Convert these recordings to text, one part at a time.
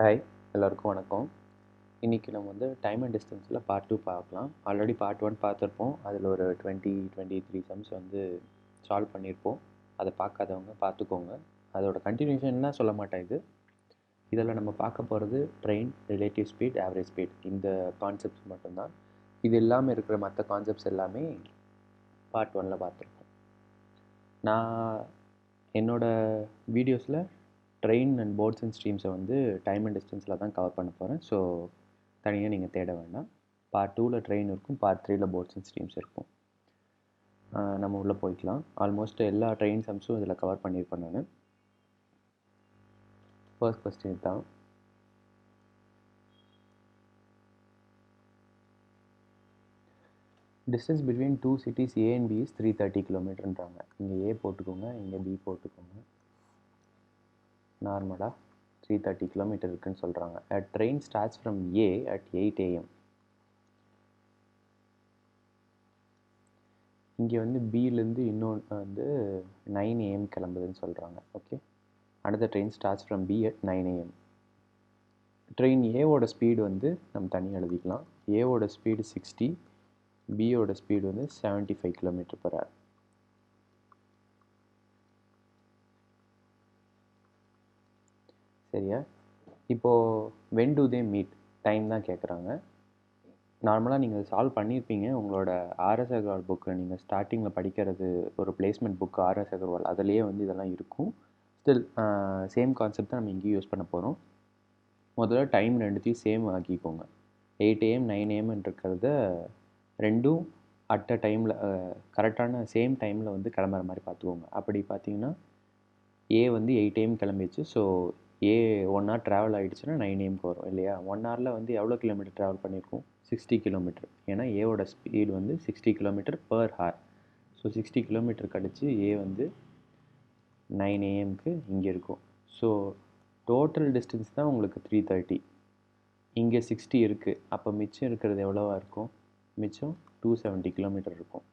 Hi, எல்லோருக்கும் வணக்கம். இன்றைக்கி நம்ம வந்து டைம் அண்ட் டிஸ்டன்ஸில் பார்ட் 2 பார்க்கலாம். ஆல்ரெடி பார்ட் 1 பார்த்துருப்போம். அதில் ஒரு 23 சம்ஸ் வந்து சால்வ் பண்ணியிருப்போம். அதை பார்க்காதவங்க பார்த்துக்கோங்க. அதோட கண்டினியூஷன்லாம் சொல்ல மாட்டேன் இது. இதில் நம்ம பார்க்க போகிறது train, relative speed, average speed இந்த கான்செப்ட்ஸ் மட்டும்தான். இது இல்லாமல் இருக்கிற மற்ற கான்செப்ட்ஸ் எல்லாமே பார்ட் 1ல் பார்த்துருப்போம். நான் என்னோடய வீடியோஸில் ட்ரெயின் அண்ட் போர்ட்ஸ் அண்ட் ஸ்ட்ரீம்ஸை வந்து டைம் அண்ட் டிஸ்டன்ஸில் தான் கவர் பண்ண போகிறேன். ஸோ தனியாக நீங்கள் தேட வேண்டாம். பார்ட் 2ல் ட்ரெயின் இருக்கும், பார்ட் 3ல் போர்ட்ஸ் அண்ட் ஸ்ட்ரீம்ஸ் இருக்கும். நம்ம உள்ளே போய்க்கலாம். ஆல்மோஸ்ட் எல்லா ட்ரெயின் சம்ஸும் இதில் கவர் பண்ணியிருப்பேன் நான். ஃபர்ஸ்ட் கொஸ்டின் தான். Distance between two cities A and B is 330 கிலோமீட்டர்ன்றாங்க. இங்கே ஏ போட்டுக்கோங்க, இங்கே பி போட்டுக்கோங்க. நார்மலாக 330 கிலோமீட்டர் இருக்குன்னு சொல்கிறாங்க. A train starts from A at 8 AM. இங்கே வந்து பிலேருந்து இன்னொன்று வந்து 9 AM கிளம்புதுன்னு சொல்கிறாங்க. ஓகே, அடுத்த train starts from B at 9 AM. Train ஏவோட ஸ்பீடு வந்து நம்ம தனியாக எழுதிக்கலாம். ஏவோட ஸ்பீடு 60, பியோட ஸ்பீடு வந்து 75 km/h. சரியா? இப்போது when to they meet time தான் கேட்குறாங்க. நார்மலாக நீங்கள் சால்வ் பண்ணியிருப்பீங்க. உங்களோட ஆர்எஸ் அகர்வால் புக்கு நீங்கள் ஸ்டார்டிங்கில் படிக்கிறது ஒரு பிளேஸ்மெண்ட் புக்கு ஆர்எஸ் அகர்வால், அதிலேயே வந்து இதெல்லாம் இருக்கும். ஸ்டில் சேம் கான்செப்ட் தான் நம்ம இங்கேயும் யூஸ் பண்ண போகிறோம். முதல்ல டைம் ரெண்டுத்தையும் சேம் ஆக்கிக்கோங்க. 8 AM 9 AM இருக்கிறத ரெண்டும் அட் அ டைமில் கரெக்டான சேம் டைமில் வந்து கிளம்புற மாதிரி பார்த்துக்கோங்க. அப்படி பார்த்தீங்கன்னா ஏ வந்து 8 AM கிளம்பிடுச்சு. ஸோ ஏ 1 hour ட்ராவல் ஆகிடுச்சுன்னா 9 AM வரும் இல்லையா? 1 hourல வந்து எவ்வளோ கிலோமீட்டர் ட்ராவல் பண்ணியிருக்கோம்? 60 கிலோமீட்டர். ஏன்னா ஏவோட ஸ்பீடு வந்து 60 km/h. ஸோ 60 கிலோமீட்டர் கழிச்சு ஏ வந்து 9 AM இங்கே இருக்கும். ஸோ டோட்டல் டிஸ்டன்ஸ் தான் உங்களுக்கு 330. இங்கே 60 இருக்குது. அப்போ மிச்சம் இருக்கிறது எவ்வளோவா இருக்கும்? மிச்சம் 270 கிலோமீட்டர் இருக்கும்.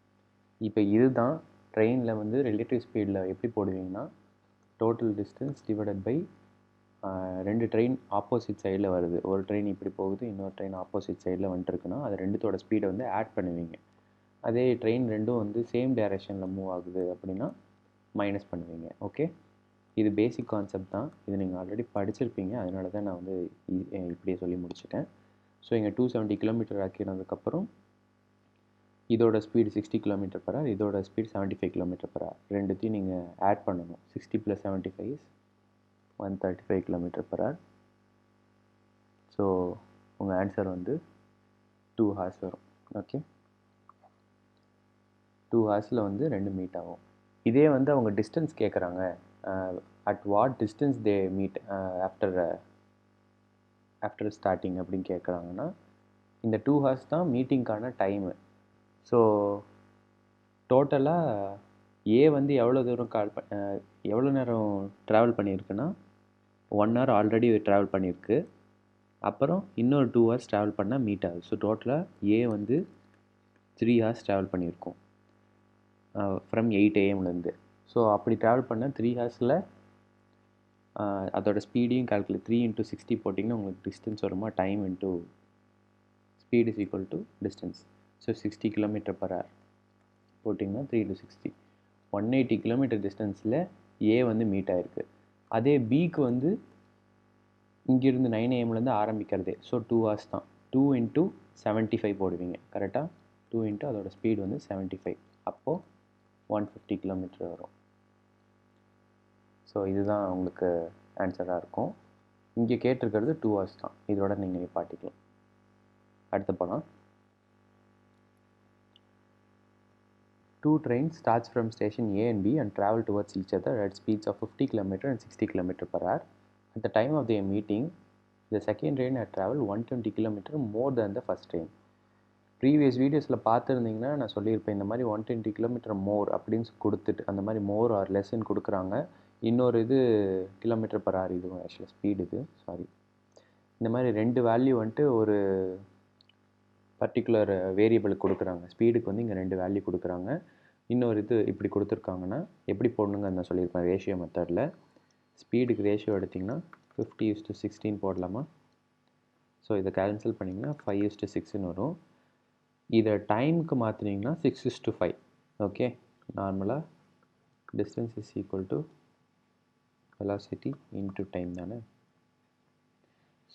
இப்போ இதுதான் ட்ரெயினில் வந்து ரிலேட்டிவ் ஸ்பீடில் எப்படி போடுவீங்கன்னா, டோட்டல் டிஸ்டன்ஸ் டிவைடட் பை ரெண்டு ட்ரெயின் ஆப்போசிட் சைடில் வருது. ஒரு ட்ரெயின் இப்படி போகுது, இன்னொரு ட்ரெயின் ஆப்போசிட் சைடில் வந்துட்டுருக்குன்னா அது ரெண்டுத்தோட ஸ்பீடை வந்து ஆட் பண்ணுவீங்க. அதே ட்ரெயின் ரெண்டும் வந்து சேம் டைரெக்ஷனில் மூவ் ஆகுது அப்படின்னா மைனஸ் பண்ணுவீங்க. ஓகே, இது பேசிக் கான்செப்ட் தான். இது நீங்கள் ஆல்ரெடி படிச்சிருப்பீங்க. அதனால தான் நான் வந்து இப்படியே சொல்லி முடிச்சிட்டேன். ஸோ இங்கே 270 கிலோமீட்டர் ஆக்கினதுக்கப்புறம் இதோட ஸ்பீடு 60 km/h, இதோட ஸ்பீட் 75 km/h. ரெண்டுத்தையும் நீங்கள் ஆட் பண்ணணும். 60 + 75 is 135 km/h. ஸோ உங்கள் ஆன்சர் வந்து 2 hours வரும். ஓகே, 2 ஹவர்ஸில் வந்து 2 மீட் ஆகும். இதே வந்து அவங்க டிஸ்டன்ஸ் கேட்குறாங்க. At what distance they meet after starting அப்படின்னு கேட்குறாங்கன்னா, இந்த 2 hours தான் மீட்டிங்க்கான டைமு. ஸோ டோட்டலாக ஏ வந்து எவ்வளோ தூரம் எவ்வளோ நேரம் ட்ராவல் பண்ணியிருக்குன்னா 1 hour ஆல்ரெடி ட்ராவல் பண்ணியிருக்கு. அப்புறம் இன்னொரு 2 hours ட்ராவல் பண்ணால் மீட் ஆகுது. ஸோ டோட்டலாக ஏ வந்து 3 hours ட்ராவல் பண்ணியிருக்கோம் ஃப்ரம் 8 AM. ஸோ அப்படி ட்ராவல் பண்ணால் 3 ஹவர்ஸில் அதோட ஸ்பீடையும் கால்குலேட் 3 × 60 போட்டிங்கன்னா உங்களுக்கு டிஸ்டன்ஸ் வருமா? Time into speed is equal to distance. So 60 km/h போட்டிங்கன்னா 3 × 60 180 கிலோமீட்டர் டிஸ்டன்ஸில் ஏ வந்து மீட் ஆகிருக்கு. அதே பிக்கு வந்து இங்கேருந்து 9 AM ஆரம்பிக்கிறதே. ஸோ 2 hours தான். 2 × 75 போடுவீங்க. கரெக்டாக 2 × அதோட ஸ்பீடு வந்து 75. அப்போது 150 கிலோமீட்டர் வரும். ஸோ இதுதான் உங்களுக்கு ஆன்சராக இருக்கும். இங்கே கேட்டிருக்கிறது 2 hours தான். இதோட நீங்கள் நிப்பாட்டிக்கலாம். அடுத்த படம். 2 trains starts from station A and B and travel towards each other at speeds of 50 km and 60 km/h. At the time of their meeting, the second train had traveled 120 km more than the first train. Previous வீடியோஸில் பார்த்துருந்தீங்கன்னா நான் சொல்லியிருப்பேன், இந்த மாதிரி 120 km மோர் அப்படின்னு கொடுத்துட்டு அந்த மாதிரி மோர் ஆர் லெஸ்ன்னு கொடுக்குறாங்க. இன்னொரு இது km/h, இதுவும் ஆக்சுவலாக ஸ்பீடு இது சாரி. இந்த மாதிரி ரெண்டு வேல்யூ வந்துட்டு ஒரு பர்டிகுலர் வேரியபிளுக்கு கொடுக்குறாங்க. ஸ்பீடுக்கு வந்து இங்கே 2 வேல்யூ கொடுக்குறாங்க. இன்னொரு இது இப்படி கொடுத்துருக்காங்கன்னா எப்படி போடணுங்க நான் சொல்லியிருப்பேன் ரேஷியோ மெத்தடில். ஸ்பீடுக்கு ரேஷியோ எடுத்திங்கன்னா 50:16 போடலாமா? ஸோ இதை கேன்சல் பண்ணிங்கன்னா 5:6ன்னு வரும். இதை டைமுக்கு மாற்றினீங்கன்னா 6:5. ஓகே, நார்மலாக distance is equal to velocity into time தானே.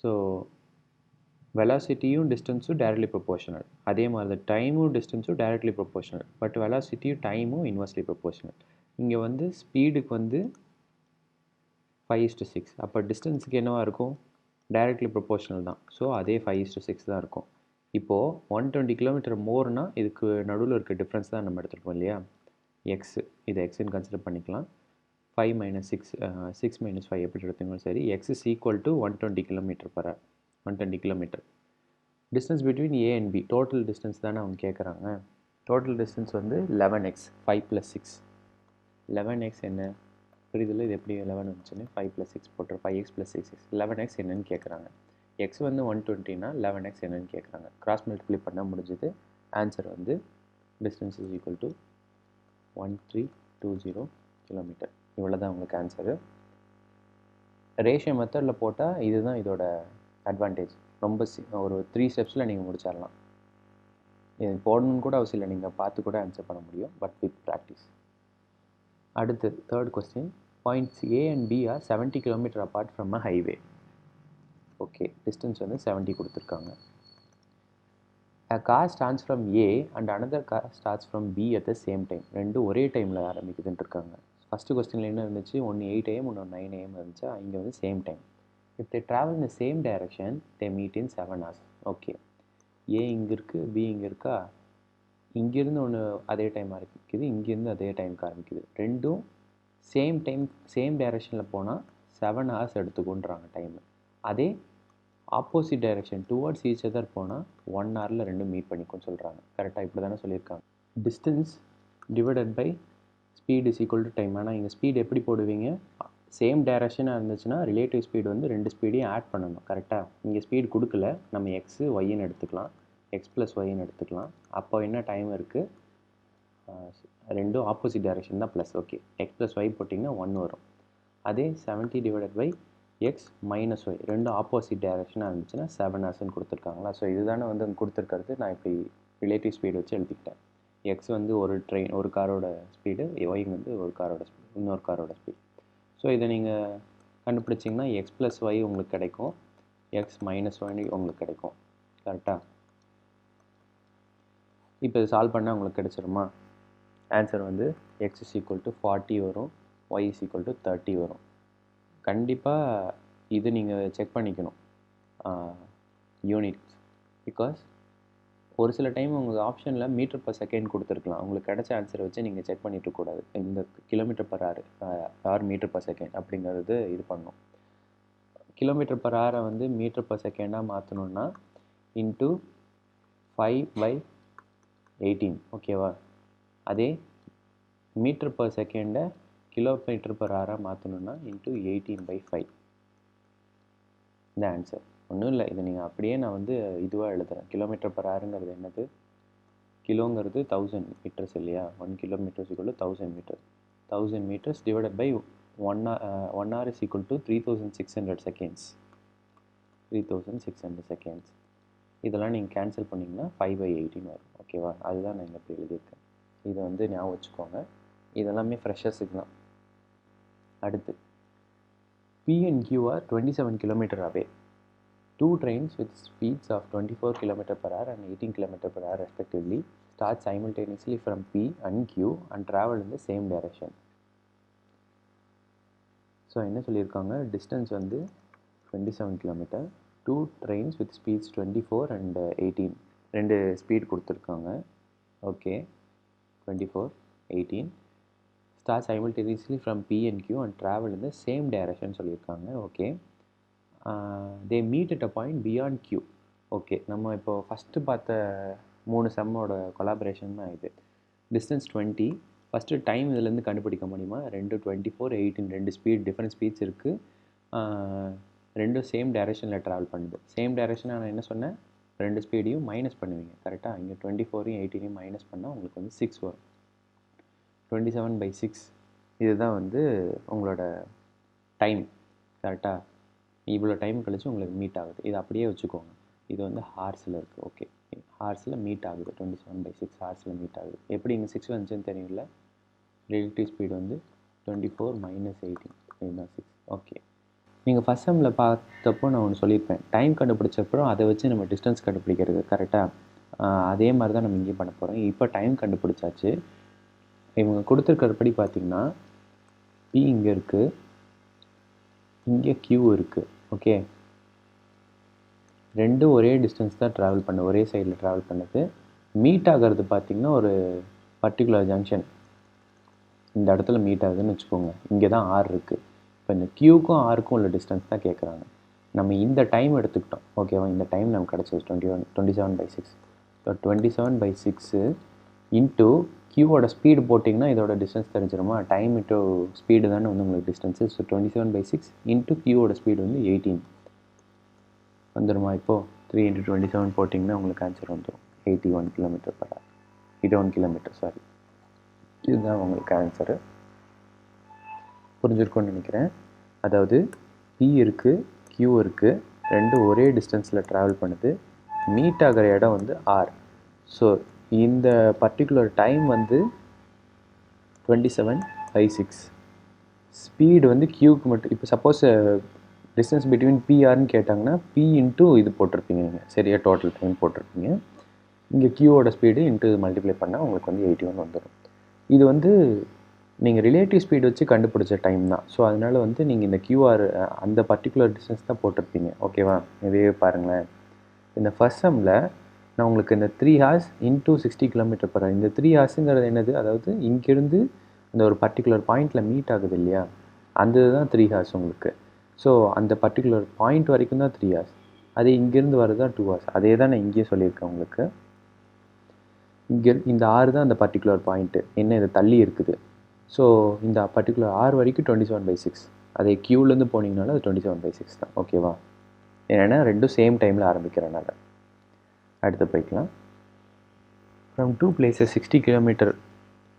ஸோ வெலாசிட்டியும் டிஸ்டன்ஸும் டைரக்ட்லி ப்ரொபோர்ஷனல். அதே மாதிரி தான் டைமும் டிஸ்டன்ஸும் டைரக்ட்லி ப்ரொபோர்ஷனல். பட் வெலாசிட்டியும் டைமும் இன்வெர்ஸ்லி ப்ரொபோர்ஷனல். இங்கே வந்து ஸ்பீடுக்கு வந்து 5:6. அப்போ டிஸ்டன்ஸுக்கு என்னவாக இருக்கும்? டைரக்ட்லி ப்ரொபோர்ஷனல் தான். ஸோ அதே 5:6 தான் இருக்கும். இப்போது 120 கிலோமீட்டர் மோர்னால் இதுக்கு நடுவில் இருக்க டிஃப்ரென்ஸ் தான் நம்ம எடுத்துருக்கோம் இல்லையா? எக்ஸு, இதை எக்ஸுன்னு கன்சிடர் பண்ணிக்கலாம். 5 - 6 6 - 5 எப்படி எடுத்தீங்களும் சரி, X is equal to 120 km/h. 120 kilometre. Distance between A and B, total distance தானே அவங்க கேட்குறாங்க. டோட்டல் டிஸ்டன்ஸ் வந்து 11x. 5 + 6 11x என்ன புரியுதில்ல? இது எப்படி 11 வந்துச்சுன்னு 5 + 6 போட்டு 5x + 6x 11x என்னன்னு கேட்குறாங்க. எக்ஸ் வந்து 120னா 11x என்னன்னு கேட்குறாங்க. கிராஸ் மல்டிப்ளை பண்ணால் முடிஞ்சது. ஆன்சர் வந்து distance is equal to 1320 kilometre. இவ்வளோ தான் உங்களுக்கு ஆன்சரு. ரேஷியோ மெத்தடில் போட்டால் இதுதான் இதோட அட்வான்டேஜ். ரொம்ப ஒரு 3 ஸ்டெப்ஸில் நீங்கள் முடிச்சிடலாம். இது போடணுன்னு கூட அவசியம் இல்லை, நீங்கள் பார்த்து கூட ஆன்சர் பண்ண முடியும், பட் வித் ப்ராக்டிஸ். அடுத்து third question. Points A and B are 70 km apart from a highway. Okay, distance வந்து 70 கொடுத்துருக்காங்க. A car starts from A and another car starts from B at the same time. ரெண்டும் ஒரே டைமில் ஆரம்பிக்குதுன்னு இருக்காங்க. First கொஸ்டினில் என்ன இருந்துச்சு? ஒன்று 8 AM, ஒன்று 9 AM இருந்துச்சா? இங்கே வந்து same time. If they travel in the same direction, they meet in 7 hours. Okay, ஏ இங்கே இருக்குது, பி இங்கே இருக்கா? இங்கேருந்து ஒன்று அதே டைம் ஆரம்பிக்குது, இங்கேருந்து அதே டைமுக்கு ஆரம்பிக்குது. ரெண்டும் சேம் டைம் சேம் டைரெக்ஷனில் போனால் 7 hours எடுத்துக்கொன்றாங்க டைமு. அதே opposite direction towards each other போனால் 1 hourல ரெண்டும் மீட் பண்ணிக்கும்னு சொல்கிறாங்க. கரெக்டாக இப்படி தானே சொல்லியிருக்காங்க. Distance divided by speed is equal to time. ஆனால் இங்கே ஸ்பீட் எப்படி போடுவீங்க? சேம் டைரெக்ஷனாக இருந்துச்சுன்னா ரிலேட்டிவ் ஸ்பீடு வந்து ரெண்டு ஸ்பீடையும் ஆட் பண்ணணும். கரெக்டாக இங்கே ஸ்பீடு கொடுக்கல, நம்ம எக்ஸு ஒய்ன்னு எடுத்துக்கலாம், எக்ஸ் ப்ளஸ் ஒய்ன்னு எடுத்துக்கலாம். அப்போ என்ன டைம் இருக்குது? ரெண்டும் ஆப்போசிட் டைரெக்ஷன் தான் plus. Okay, X plus Y போட்டிங்கன்னா 1 வரும். அதே 70 divided by X minus Y ரெண்டும் ஆப்போசிட் டைரெக்ஷனாக இருந்துச்சுன்னா 7 hours கொடுத்துருக்காங்களா? ஸோ இதுதானே வந்து அங்கே கொடுத்துருக்கிறது. நான் இப்படி ரிலேட்டிவ் ஸ்பீடு வச்சு எழுதிக்கிட்டேன். எக்ஸ் வந்து ஒரு காரோட ஸ்பீடு, ஒய் வந்து ஒரு காரோட ஸ்பீடு, இன்னொரு காரோட ஸ்பீடு. ஸோ இதை நீங்கள் கண்டுபிடிச்சிங்கன்னா எக்ஸ் ப்ளஸ் ஒய் உங்களுக்கு கிடைக்கும், எக்ஸ் மைனஸ் ஒய் உங்களுக்கு கிடைக்கும். கரெக்டாக? இப்போ இது சால்வ் பண்ணால் உங்களுக்கு கிடைச்சிருமா? ஆன்சர் வந்து எக்ஸ் இஸ் ஈக்குவல் டு 40 வரும், ஒய் இஸ் ஈக்குவல் டு 30 வரும். கண்டிப்பாக இது நீங்கள் செக் பண்ணிக்கணும் யூனிட்ஸ். பிகாஸ் ஒரு சில டைம் உங்கள் ஆப்ஷனில் மீட்டர் பர் செகண்ட் கொடுத்துருக்கலாம். உங்களுக்கு கிடைச்ச ஆன்சரை வச்சு நீங்கள் செக் பண்ணிட்டு இருக்கக்கூடாது. இந்த kilometre per hour or metre per second அப்படிங்கிறது இது பண்ணணும். கிலோமீட்டர் பர் ஹவரை வந்து மீட்டர் பர் செகண்டாக மாற்றணுன்னா இன்ட்டு 5/18. ஓகேவா? அதே மீட்டர் பர் செகண்டை கிலோமீட்டர் பர் ஹவராக மாற்றணுன்னா இன்ட்டு 18/5. இந்த ஆன்சர் ஒன்றும் இல்லை. இது நீங்கள் அப்படியே நான் வந்து இதுவாக எழுதுகிறேன். கிலோமீட்டர் பர் ஹவருங்கிறது என்னது? கிலோங்கிறது 1000 மீட்டர்ஸ் இல்லையா? 1 kilometers = 1000 meters. 1000 meters divided by 1 hour is equal to 3600 seconds. 3600 seconds. இதெல்லாம் நீங்கள் கேன்சல் பண்ணிங்கன்னா 5/18 வரும். ஓகேவா? அதுதான் நான் இங்கே இப்போ எழுதியிருக்கேன். இதை வந்து ஞாபகம் வச்சுக்கோங்க. இதெல்லாமே ஃப்ரெஷர்ஸுக்கு தான். அடுத்து P and Q are 27 km away. Two trains with speeds of 24 km/h and 18 km/h respectively start simultaneously from P and Q and travel in the same direction. So என்ன சொல்லியிருக்காங்க? டிஸ்டன்ஸ் வந்து 27 km. Two trains with speeds 24 and 18. ரெண்டு speed கொடுத்துருக்காங்க. Okay, 24, 18 start simultaneously from P and Q and travel in the same direction சொல்லியிருக்காங்க. Okay, they meet at a point beyond Q. Okay, நம்ம இப்போ first பார்த்த 3 செம்மோட collaboration தான் இது. Distance 20. First time இதுலேருந்து கண்டுபிடிக்க முடியுமா? 2 24 18 ரெண்டு ஸ்பீட் டிஃப்ரெண்ட் ஸ்பீட்ஸ் இருக்குது. ரெண்டும் சேம் டைரெக்ஷனில் ட்ராவல் பண்ணுது. சேம் டைரெக்ஷனாக நான் என்ன சொன்னேன்? ரெண்டு ஸ்பீடையும் மைனஸ் பண்ணுவீங்க. கரெக்டாக? இங்கே 24யும் 18யும் மைனஸ் பண்ணால் உங்களுக்கு வந்து 6 வரும். 27/6 இதுதான் வந்து உங்களோட டைம் கரெக்டாக இவ்வளோ டைம் கழிச்சு உங்களுக்கு மீட் ஆகுது. இது அப்படியே வச்சுக்கோங்க. இது வந்து ஹார்ஸில் இருக்குது. ஓகே, ஹார்ஸில் மீட் ஆகுது. 27/6 ஹார்ஸில் மீட் ஆகுது. எப்படி இங்கே 6 வந்துச்சுன்னு தெரியும்ல. ரிலேட்டிவ் ஸ்பீடு வந்து 24 - 18 இதுதான் 6. ஓகே, நீங்கள் ஃபஸ்ட் செம்மில் பார்த்தப்போ நான் ஒன்று சொல்லியிருப்பேன். டைம் கண்டுபிடிச்சப்பறம் அதை வச்சு நம்ம டிஸ்டன்ஸ் கண்டுபிடிக்கிறது கரெக்டாக. அதே மாதிரி தான் நம்ம இங்கேயும் பண்ண போகிறோம். இப்போ டைம் கண்டுபிடிச்சாச்சு. இவங்க கொடுத்துருக்கிறபடி பார்த்திங்கன்னா P இங்கே இருக்குது, இங்கே Q இருக்குது. ஓகே, ரெண்டும் ஒரே டிஸ்டன்ஸ் தான் ட்ராவல் பண்ணு, ஒரே சைடில் ட்ராவல் பண்ணுது. மீட் ஆகிறது பார்த்திங்கன்னா ஒரு பர்டிகுலர் ஜங்ஷன் இந்த இடத்துல மீட் ஆகுதுன்னு வச்சுக்கோங்க. இங்கே தான் R இருக்குது. இப்போ இந்த Qக்கும் Rக்கும் உள்ள டிஸ்டன்ஸ் தான் கேட்குறாங்க. நம்ம இந்த டைம் எடுத்துக்கிட்டோம். ஓகேவா, இந்த டைம் நமக்கு கிடச்சது 27/6. ஸோ 27/6 இன்ட்டு Qவோட ஸ்பீடு போட்டிங்கன்னா இதோட டிஸ்டன்ஸ் தெரிஞ்சிருமா. டைம் இன்ட்டு ஸ்பீடு தானே வந்து உங்களுக்கு டிஸ்டன்ஸு. ஸோ 27/6 இன்ட்டு Qவோட ஸ்பீடு வந்து 18 வந்துடுமா. இப்போது 3 × 27 போட்டிங்கன்னா உங்களுக்கு ஆன்சர் வந்துடும் 81 km/h. 81 kilometre, sorry. இதுதான் உங்களுக்கு ஆன்சரு. புரிஞ்சிருக்கும்னு நினைக்கிறேன். அதாவது P இருக்குது, Q இருக்குது, ரெண்டும் ஒரே டிஸ்டன்ஸில் ட்ராவல் பண்ணுது. மீட் ஆகிற இடம் வந்து R. ஸோ இந்த பர்டிகுலர் டைம் வந்து 27/6. ஸ்பீடு வந்து Qக்கு மட்டும். இப்போ சப்போஸ் டிஸ்டன்ஸ் பிட்வீன் PRன்னு கேட்டாங்கன்னா P இன்ட்டு இது போட்டிருப்பீங்க நீங்கள், சரியா, டோட்டல் டைம் போட்டிருப்பீங்க. இங்கே Qவோட ஸ்பீடு இன்ட்டு மல்டிப்ளை பண்ணால் உங்களுக்கு வந்து 81 வந்துடும். இது வந்து நீங்கள் ரிலேட்டிவ் ஸ்பீடு வச்சு கண்டுபிடிச்ச டைம் தான். ஸோ அதனால் வந்து நீங்கள் இந்த QR அந்த பர்டிகுலர் டிஸ்டன்ஸ் தான் போட்டிருப்பீங்க. ஓகேவா, இதே பாருங்களேன். இந்த ஃபர்ஸ்ட் செம்மில் நான் உங்களுக்கு இந்த 3 ஹார்ஸ் இன்ட்டு 60 km/h, இந்த 3 ஹார்ஸுங்கிறது என்னது, அதாவது இங்கேருந்து அந்த ஒரு பர்டிகுலர் பாயிண்டில் மீட் ஆகுது இல்லையா, அந்த இதுதான் 3 ஹார்ஸ் உங்களுக்கு. ஸோ அந்த பர்டிகுலர் பாயிண்ட் வரைக்கும் தான் 3 ஹார்ஸ். அதே இங்கேருந்து வரது தான் 2 ஹார்ஸ். அதே தான் நான் இங்கேயே சொல்லியிருக்கேன் உங்களுக்கு. இங்கே இந்த R தான் அந்த பர்டிகுலர் பாயிண்ட்டு, என்ன இது தள்ளி இருக்குது. ஸோ இந்த பர்டிகுலர் R வரைக்கும் 27/6. அதே Qலேருந்து போனீங்கனால அது 27/6 தான். ஓகேவா, ஏன்னா ரெண்டும் சேம் டைமில் ஆரம்பிக்கிறனால. அடுத்து போய்க்கலாம். From two places 60 km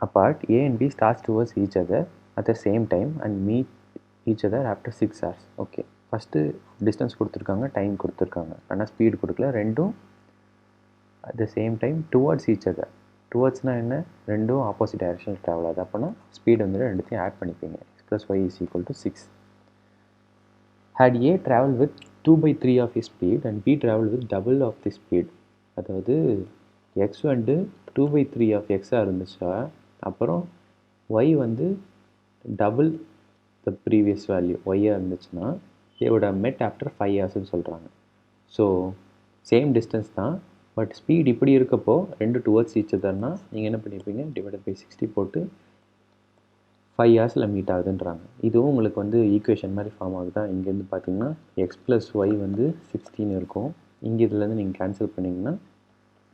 apart, A and B starts towards each other at the same time and meet each other after 6 hours. Okay, first distance கொடுத்துருக்காங்க, டைம் கொடுத்துருக்காங்க, ஆனால் ஸ்பீடு கொடுக்கல. ரெண்டும் at the same time towards each other. டுவர்ட்ஸ்னால் என்ன, ரெண்டும் opposite டைரக்ஷனில் travel ஆகுது. அப்போனா ஸ்பீடு வந்து ரெண்டுத்தையும் add பண்ணிப்பீங்க. x + y = 6. Had A travel with 2/3 of his speed and B travel with double of the speed. அதாவது x வந்து 2/3 of x இருந்துச்சா, அப்புறம் y வந்து டபுள் த ப்ரீவியஸ் வேல்யூ ஒய்யாக இருந்துச்சுன்னா they would have met after 5 hours சொல்கிறாங்க. So same distance தான், but speed இப்படி இருக்கப்போ ரெண்டு டுவர்ட்ஸ் ஈச் அதர்னா நீங்கள் என்ன பண்ணியிருப்பீங்க, /60 போட்டு 5 hours மீட் ஆகுதுன்றாங்க. இதுவும் உங்களுக்கு வந்து ஈக்குவேஷன் மாதிரி ஃபார்ம் ஆகுதா. இங்கேருந்து பார்த்தீங்கன்னா x + y வந்து 16 இருக்கும். இங்கே இதுலேருந்து நீங்கள் கேன்சல் பண்ணிங்கன்னா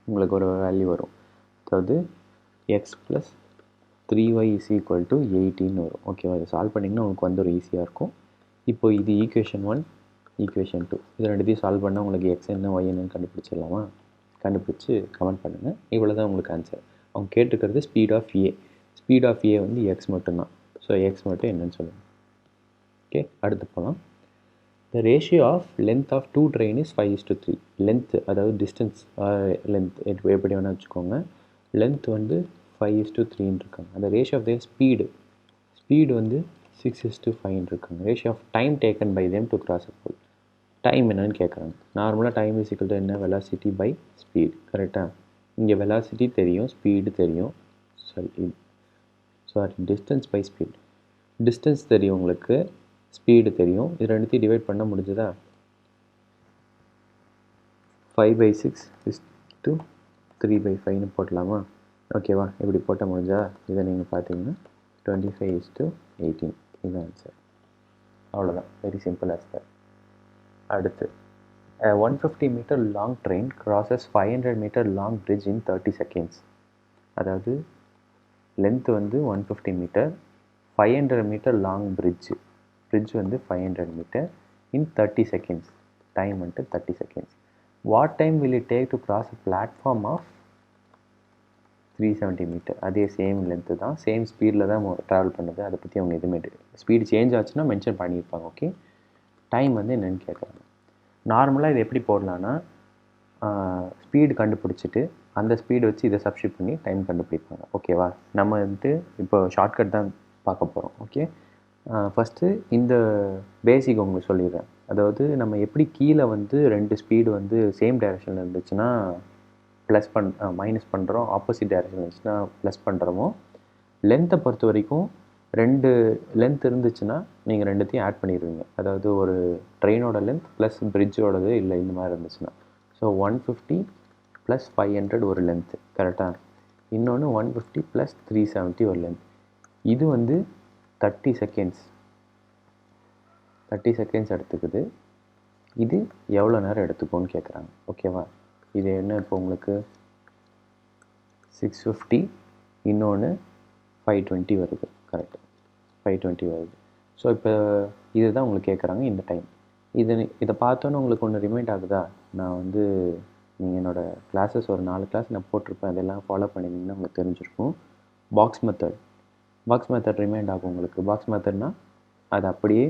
உங்களுக்கு ஒரு வேல்யூ வரும். அதாவது x + 3y = 18 வரும். ஓகேவா, இதை சால்வ் பண்ணிங்கன்னா உங்களுக்கு வந்து ஒரு ஈஸியாக இருக்கும். இப்போ இது ஈக்குவேஷன் 1, ஈக்குவேஷன் 2, இது ரெண்டுத்தையும் சால்வ் பண்ணால் உங்களுக்கு x என்ன y என்னன்னு கண்டுபிடிச்சிடலாமா. கண்டுபிடிச்சி கமெண்ட் பண்ணுங்கள். இவ்வளோ தான் உங்களுக்கு ஆன்சர். அவங்க கேட்டுக்கிறது speed of A. Speed of A வந்து எக்ஸ் மட்டும்தான். ஸோ எக்ஸ் மட்டும் என்னன்னு சொல்லுங்கள். ஓகே, அடுத்து போகலாம். The ratio of length of 2 train is 5:3. Length, அதாவது டிஸ்டன்ஸ் லென்த் எப்படி வேணால் வச்சுக்கோங்க. லென்த் வந்து 5:3 இருக்காங்க. அந்த ரேஷியோ ஆஃப் தேர் ஸ்பீடு வந்து 6:5 இருக்காங்க. Ratio of time taken by them to cross a pole. Time என்னன்னு கேட்குறாங்க. நார்மலாக டைம் இஸ் ஈக்குவல் டு என்ன, வெலாசிட்டி பை ஸ்பீட். கரெக்டாக, இங்கே வெலாசிட்டி தெரியும், ஸ்பீடு தெரியும். Sorry, distance by speed. Distance தெரியும் உங்களுக்கு, ஸ்பீடு தெரியும். இது ரெண்டுத்தையும் டிவைட் பண்ண முடிஞ்சதா. 5/6 = 3/5ன்னு போட்டலாமா. ஓகேவா, இப்படி போட்ட முடிஞ்சா இதை நீங்கள் பார்த்தீங்கன்னா 25:18 இது ஆன்சர். அவ்வளோதான், வெரி சிம்பிள் ஆஸ் தட். அடுத்து, a 150 meter long train crosses 500 meter long bridge in 30 seconds. அதாவது லென்த் வந்து 150 மீட்டர், 500 மீட்டர் லாங் பிரிட்ஜ் வந்து 500 மீட்டர் in 30 seconds. டைம் வந்துட்டு 30 seconds. What time will it take to cross a platform of 370 metre. அதே same length தான், same ஸ்பீடில் தான் travel பண்ணுது. அதை பற்றி அவங்க எதுவுமே ஸ்பீடு சேஞ்ச் ஆச்சுன்னா மென்ஷன் பண்ணியிருப்பாங்க. ஓகே, டைம் வந்து என்னென்னு கேட்குறாங்க. நார்மலாக இது எப்படி போடலான்னா, ஸ்பீடு கண்டுபிடிச்சிட்டு அந்த ஸ்பீடு வச்சு இதை சப்ஸ்டியூட் பண்ணி டைம் கண்டுபிடிப்பாங்க. ஓகேவா, நம்ம வந்துட்டு இப்போ ஷார்ட்கட் தான் பார்க்க போகிறோம். ஓகே, ஃபஸ்ட்டு இந்த பேசிக் உங்களுக்கு சொல்லிடுறேன். அதாவது நம்ம எப்படி கீழே வந்து 2 ஸ்பீடு வந்து சேம் டைரெக்ஷனில் இருந்துச்சுன்னா மைனஸ் பண்ணுறோம், ஆப்போசிட் டைரெக்ஷன் இருந்துச்சுன்னா ப்ளஸ் பண்ணுறோமோ, லென்த்தை பொறுத்த வரைக்கும் 2 லென்த் இருந்துச்சுன்னா நீங்கள் ரெண்டுத்தையும் ஆட் பண்ணிடுவீங்க. அதாவது ஒரு ட்ரெயினோட லென்த் ப்ளஸ் பிரிட்ஜோடது இல்லை இந்த மாதிரி இருந்துச்சுன்னா. ஸோ 150 + 500 ஒரு லென்த்து கரெக்டாக. இன்னொன்று 150 + 370 ஒரு லென்த். இது வந்து 30 செகண்ட்ஸ் எடுத்துக்குது. இது எவ்வளோ நேரம் எடுத்துக்கோன்னு கேட்குறாங்க. ஓகேவா, இது என்ன இப்போ உங்களுக்கு 650, இன்னொன்று 520 வருது. கரெக்டு, 520 வருது. ஸோ இப்போ இதுதான் உங்களுக்கு கேட்குறாங்க இந்த டைம். இதை பார்த்தோன்னே உங்களுக்கு ஒன்று ரிமைண்ட் ஆகுதா? நான் வந்து நீங்கள் என்னோடய கிளாஸஸ் ஒரு 4 கிளாஸ் நான் போட்டிருப்பேன், அதெல்லாம் ஃபாலோ பண்ணிங்கன்னா உங்களுக்கு தெரிஞ்சிருக்கும். பாக்ஸ் மெத்தட் ரிமைண்ட் ஆகும் உங்களுக்கு. பாக்ஸ் மெத்தட்னால் அது அப்படியே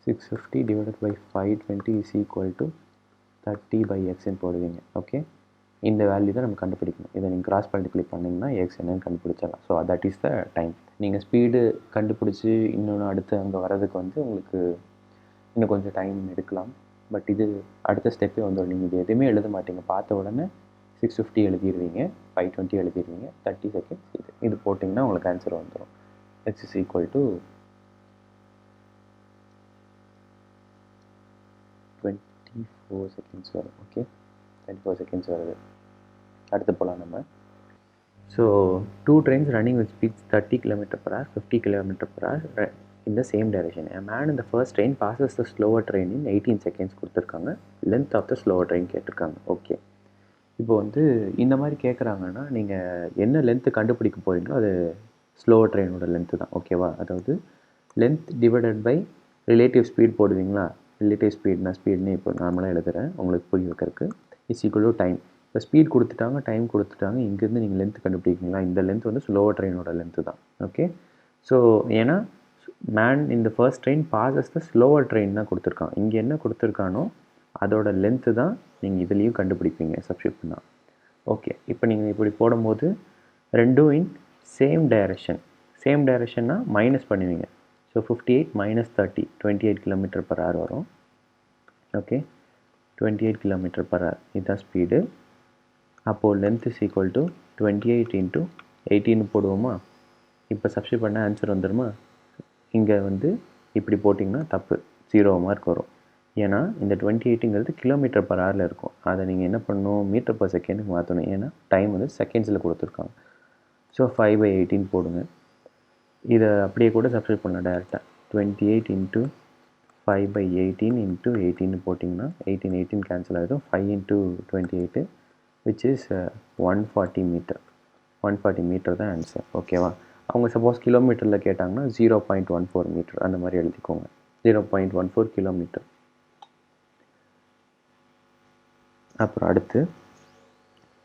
650 / 520 = 30/xன்னு போடுவீங்க. ஓகே, இந்த வேல்யூ தான் நம்ம கண்டுபிடிக்கணும். இதை நீங்கள் கிராஸ் மல்டிப்ளை பண்ணிங்கன்னா எக்ஸ் என்னன்னு கண்டுபிடிச்சிடலாம். So that is the time. நீங்கள் ஸ்பீடு கண்டுபிடிச்சி இன்னொன்று அடுத்து அங்கே வர்றதுக்கு வந்து உங்களுக்கு இன்னும் கொஞ்சம் டைம் எடுக்கலாம். பட் இது அடுத்த ஸ்டெப்பே வந்துடும். நீங்கள் இது எதுவுமே எழுத மாட்டீங்க, பார்த்த உடனே 650 எழுதிடுவீங்க, 520 எழுதிடுவீங்க, 30 செகண்ட்ஸ் இது போட்டிங்கன்னா உங்களுக்கு ஆன்சர் வந்துடும். x = 24 செகண்ட்ஸ் வரும். ஓகே, 24 செகண்ட்ஸ் வருது. அடுத்து போகலாம் நம்ம. So 2 trains running with speeds 30 km/h, 50 km/h in the same direction. A man in the first train passes the slower train in 18 seconds கொடுத்துருக்காங்க. Length of the slower train கேட்டிருக்காங்க. Okay, இப்போ வந்து இந்த மாதிரி கேட்குறாங்கன்னா நீங்கள் என்ன லென்த்து கண்டுபிடிக்க போகிறீங்களோ அது ஸ்லோவர் ட்ரெயினோட லென்த்து தான். ஓகேவா, அதாவது length divided by relative speed போடுவீங்களா. ரிலேட்டிவ் ஸ்பீட்னு இப்போ நார்மலாக எழுதுகிறேன் உங்களுக்கு புரிய வைக்கிறதுக்கு. = டைம். இப்போ ஸ்பீட் கொடுத்துட்டாங்க, டைம் கொடுத்துட்டாங்க, இங்கேருந்து நீங்கள் லென்த் கண்டுபிடிக்கிங்களா. இந்த லென்த் வந்து ஸ்லோவர் ட்ரெயினோட லென்த்து தான். ஓகே, ஸோ ஏன்னா மேன் இந்த ஃபர்ஸ்ட் ட்ரெயின் பாசஸ் த ஸ்லோவர் ட்ரெயின் தான் கொடுத்துருக்கான். இங்கே என்ன கொடுத்துருக்கானோ அதோட லென்த்து தான் நீங்கள் இதுலேயும் கண்டுபிடிப்பீங்க சப்ஸ்டியூட் பண்ணால். ஓகே, இப்போ நீங்கள் இப்படி போடும்போது ரெண்டும் இன் சேம் டைரெக்ஷன்னா மைனஸ் பண்ணுவீங்க. ஸோ 58 - 30 28 km/h வரும். ஓகே, 28 km/h இதுதான் ஸ்பீடு. அப்போது லென்த் = 28 × 18 போடுவோமா. இப்போ சப்ஸ்டியூட் பண்ண ஆன்சர் வந்துடுமா. இங்கே வந்து இப்படி போட்டிங்கன்னா தப்பு, 0 மார்க் வரும். ஏன்னா இந்த 28ங்கிறது km/h இருக்கும். அதை நீங்கள் என்ன பண்ணணும், m/s மாற்றணும். ஏன்னா டைம் வந்து செகண்ட்ஸில் கொடுத்துருக்காங்க. ஸோ 5/18 போடுங்க. இதை அப்படியே கூட சப்ஸ்டியூட் பண்ணலாம் டேரெக்டாக. 28 × 5/18 × 18 போட்டிங்கன்னா 18 கேன்சல் ஆகிடும். 5 × 28 which is 140 மீட்டர். 140 மீட்டர் தான் ஆன்சர். ஓகேவா, அவங்க சப்போஸ் கிலோமீட்டரில் கேட்டாங்கன்னா 0.14 மீட்டர் அந்த மாதிரி எழுதிக்கோங்க. 0.14 கிலோமீட்டர். அப்புறம் அடுத்து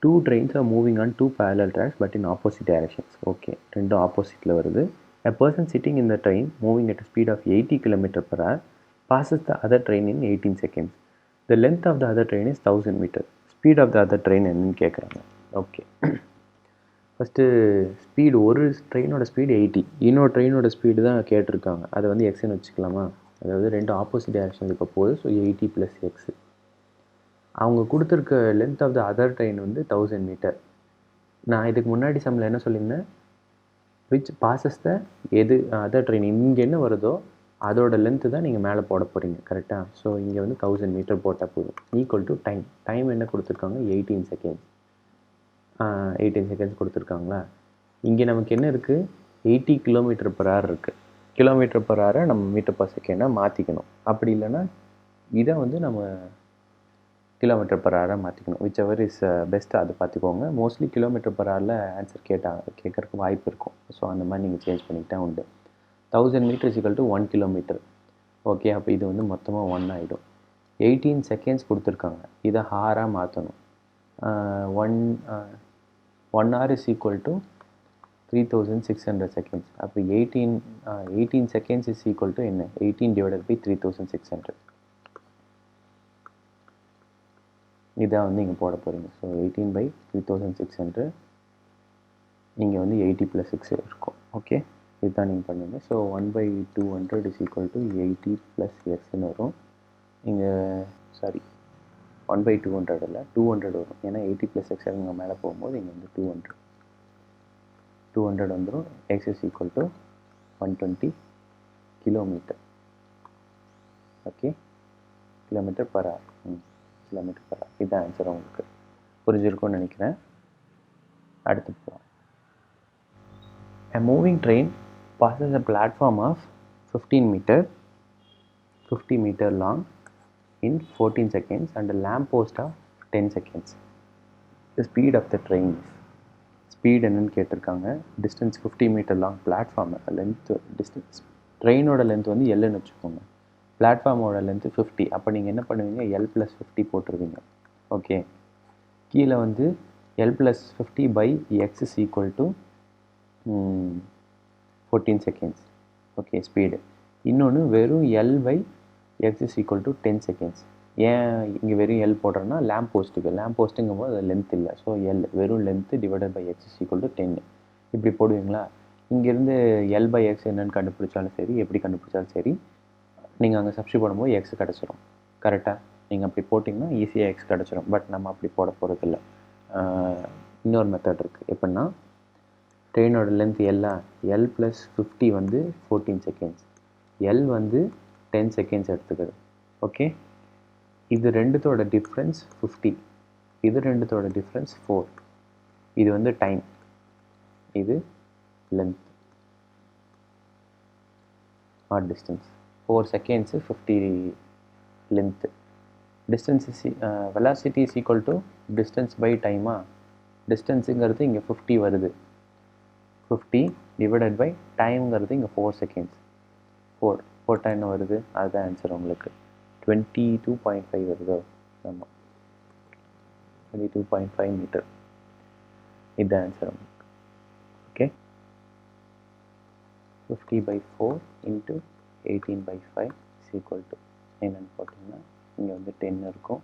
2 trains are moving on 2 parallel tracks but in opposite directions. Okay, ரெண்டும் ஆப்போசிட்டில் வருது. A person sitting in the train moving at a speed of 80 km/h passes the other train in 18 seconds. The length of the other train is 1000 meter. Speed of the other train என்னன்னு கேட்குறாங்க. Okay, first speed ஒரு ட்ரெயினோட speed 80, இன்னொரு ட்ரெயினோட speed தான் கேட்டிருக்காங்க. அதை வந்து எக்ஸ்ன்னு வச்சுக்கலாமா. அதாவது ரெண்டு ஆப்போசிட் டைரெக்ஷனில் இப்போ போகுது. So 80 + x. அவங்க கொடுத்துருக்க length of the other train வந்து 1000 மீட்டர். நான் இதுக்கு முன்னாடி சம்மில் என்ன சொல்லியிருந்தேன், which passes the other train இங்கே என்ன வருதோ அதோட லென்த்து தான் நீங்கள் மேலே போட போகிறீங்க. கரெக்டாக. ஸோ இங்கே வந்து 1000 மீட்டர் போட்டால் போதும். = டைம். டைம் என்ன கொடுத்துருக்காங்க, 18 செகண்ட்ஸ். 18 செகண்ட்ஸ் கொடுத்துருக்காங்களா. இங்கே நமக்கு என்ன இருக்குது, 80 km/h இருக்குது. km/h நம்ம m/s மாற்றிக்கணும். அப்படி இல்லைன்னா இதை வந்து நம்ம km/h மாற்றிக்கணும். விச் எவர் இஸ் பெஸ்ட்டு அது பார்த்துக்கோங்க. மோஸ்ட்லி km/h ஆன்சர் கேட்குறக்கு வாய்ப்பு இருக்கும். ஸோ அந்த மாதிரி நீங்கள் சேஞ்ச் பண்ணிக்கிட்டா உண்டு. 1000 மீட்டர் = 1 கிலோமீட்டர். ஓகே, அப்போ இது வந்து மொத்தமாக 1 ஆகிடும். 18 செகண்ட்ஸ் கொடுத்துருக்காங்க. இதை ஹாராக மாற்றணும். 1 hour is equal to 3600 seconds. அப்போ 18 seconds is equal to என்ன? 18 divided by 3600. இதான் வந்து இங்கே போட போகிறீங்க. ஸோ 18 by 3600 நீங்கள் வந்து 80 + 6 இருக்கும். ஓகே, இதுதான் நீங்கள் பண்ணுங்க. ஸோ 1/200 is equal to 80 + xன்னு வரும். இங்கே சாரி 1/200 இல்லை 200 வரும். ஏன்னா 80 + x இங்கே மேலே போகும்போது இங்கே வந்து 200 வந்துடும். x is equal to 120 kilometer. Okay, kilometer per hour. Kilometre per hour. இதுதான் ஆன்சர். உங்களுக்கு புரிஞ்சிருக்கும்னு நினைக்கிறேன். அடுத்து போகலாம். A moving train passes a platform of 15 meter long in 14 seconds and a lamp post of 10 seconds. The speed of the train is. Speed என்னன்னு கேட்டிருக்காங்க. Distance 50 metre long platform length distance ட்ரெயினோட length வந்து எல்லுன்னு வச்சுக்கோங்க. பிளாட்ஃபார்மோட length 50. அப்போ நீங்கள் என்ன பண்ணுவீங்க? L + 50 போட்டுருவீங்க. ஓகே, கீழே வந்து L + 50 by x is equal to 14 seconds. Okay, speed. இன்னொன்று வெறும் L by x is equal to 10 seconds. ஏன் இங்கே வெறும் L போடுறேன்னா லேம்ப் போஸ்ட்டுங்கும் போது அது லென்த் இல்லை. ஸோ L வெறும் length divided by x is equal to 10 இப்படி போடுவீங்களா? இங்கேருந்து L by x என்னென்னு கண்டுபிடிச்சாலும் சரி, எப்படி கண்டுபிடிச்சாலும் சரி, நீங்கள் அங்கே சப்ஸ்டியூட் பண்ணும்போது x கிடச்சிரும். கரெக்டாக நீங்கள் அப்படி போட்டிங்கன்னா ஈஸியாக x கிடச்சிரும். பட் நம்ம அப்படி போட போகிறதில்ல. இன்னொரு மெத்தட் இருக்குது. எப்படின்னா ட்ரெயினோட லென்த் L + 50 வந்து 14 செகண்ட்ஸ், L வந்து 10 செகண்ட்ஸ் எடுத்துக்குது. ஓகே, இது ரெண்டுத்தோட டிஃப்ரென்ஸ் 50, இது ரெண்டுத்தோட டிஃப்ரென்ஸ் 4. இது வந்து டைம், இது length or distance. 4 seconds 50 length. Distance velocity is equal to distance by டைமா? டிஸ்டன்ஸுங்கிறது இங்கே 50 வருது. 50 டிவைடட் பை டைம்ங்கிறது இங்கே 4 செகண்ட்ஸ். 4 போட்டால் என்ன வருது? அதுதான் ஆன்சர். உங்களுக்கு 22.5 வருதோ? ஆமாம், 22.5 மீட்டர். இதுதான் ஆன்சர் உங்களுக்கு. ஓகே, 50/4 × 18/5 இஸ் ஈக்குவல் டு என்னென்னு போட்டிங்கன்னா இங்கே வந்து 10 இருக்கும்.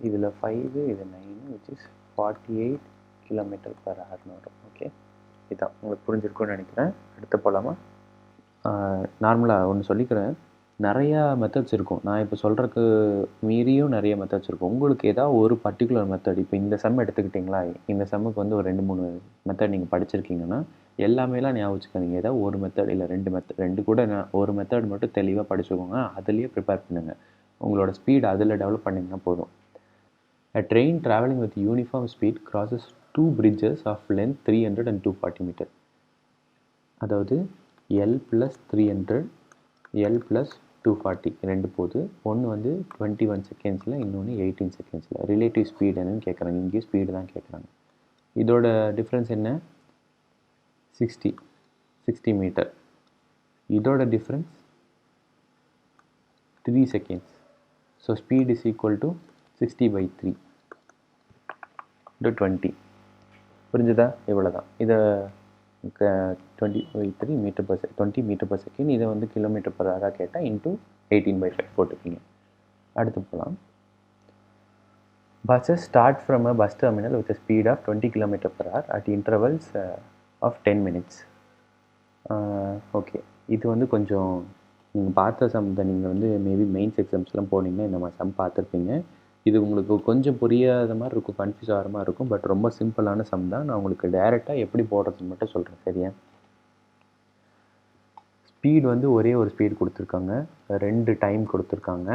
இதில் 5, இது 9, which is 48 km/h வரும். ஓகே, இதுதான் உங்களுக்கு புரிஞ்சிருக்கும்னு நினைக்கிறேன். அடுத்து போகலாமா? நார்மலாக ஒன்று சொல்லிக்கிறேன். நிறையா மெத்தட்ஸ் இருக்கும். நான் இப்போ சொல்கிறதுக்கு மீறியும் நிறைய மெத்தட்ஸ் இருக்கும். உங்களுக்கு ஏதாவது ஒரு பர்டிகுலர் மெத்தட், இப்போ இந்த செம் எடுத்துக்கிட்டிங்களா, இந்த செம்முக்கு வந்து ஒரு 2-3 மெத்தட் நீங்கள் படிச்சிருக்கீங்கன்னா எல்லாமேலாம் ஞாபகம் வச்சுக்காதீங்க. ஏதாவது ஒரு மெத்தட் இல்லை 2 மெத்தட், 2 கூட ஒரு மெத்தட் மட்டும் தெளிவாக படிச்சுக்கோங்க. அதுலேயே ப்ரிப்பேர் பண்ணுங்கள். உங்களோட ஸ்பீட் அதில் டெவலப் பண்ணிங்கன்னா போதும். A train traveling with uniform speed crosses 2 bridges of length 300 and 240 meter. அதாவது L + 300, L + 240 ரெண்டு போகுது. ஒன்று வந்து 21 செகண்ட்ஸில், இன்னொன்று 18 செகண்ட்ஸில். ரிலேட்டிவ் ஸ்பீட் என்னன்னு கேட்குறாங்க. இங்கேயும் ஸ்பீடு தான் கேட்குறாங்க. இதோட டிஃப்ரென்ஸ் என்ன? 60 மீட்டர். இதோட difference 3 seconds. So speed is equal to 60/3 × 20. புரிஞ்சுதா? இவ்வளோ தான். இதை 20/3 மீட்டர்/செகண்ட், 20 மீட்டர்/செகண்ட். இதை வந்து km/h கேட்டால் × 18/5 போட்டுப்பீங்க. அடுத்து போகலாம். Buses start from a bus terminal with a speed of 20 km/h at intervals of 10 minutes. Okay, இது வந்து கொஞ்சம் நீங்கள் பார்த்த சம் தான். நீங்கள் வந்து மேபி மெயின்ஸ் எக்ஸாம்ஸ்லாம் போனீங்கன்னா இந்த மாதிரி சம் பார்த்துருப்பீங்க. இது உங்களுக்கு கொஞ்சம் புரியாத மாதிரி இருக்கும், கன்ஃபியூஸ் ஆகிற மாதிரி இருக்கும். பட் ரொம்ப சிம்பிளான சம் தான். நான் உங்களுக்கு டைரெக்டாக எப்படி போடுறதுன்னு மட்டும் சொல்கிறேன், சரியா? ஸ்பீடு வந்து ஒரே ஒரு ஸ்பீடு கொடுத்துருக்காங்க, 2 டைம் கொடுத்துருக்காங்க.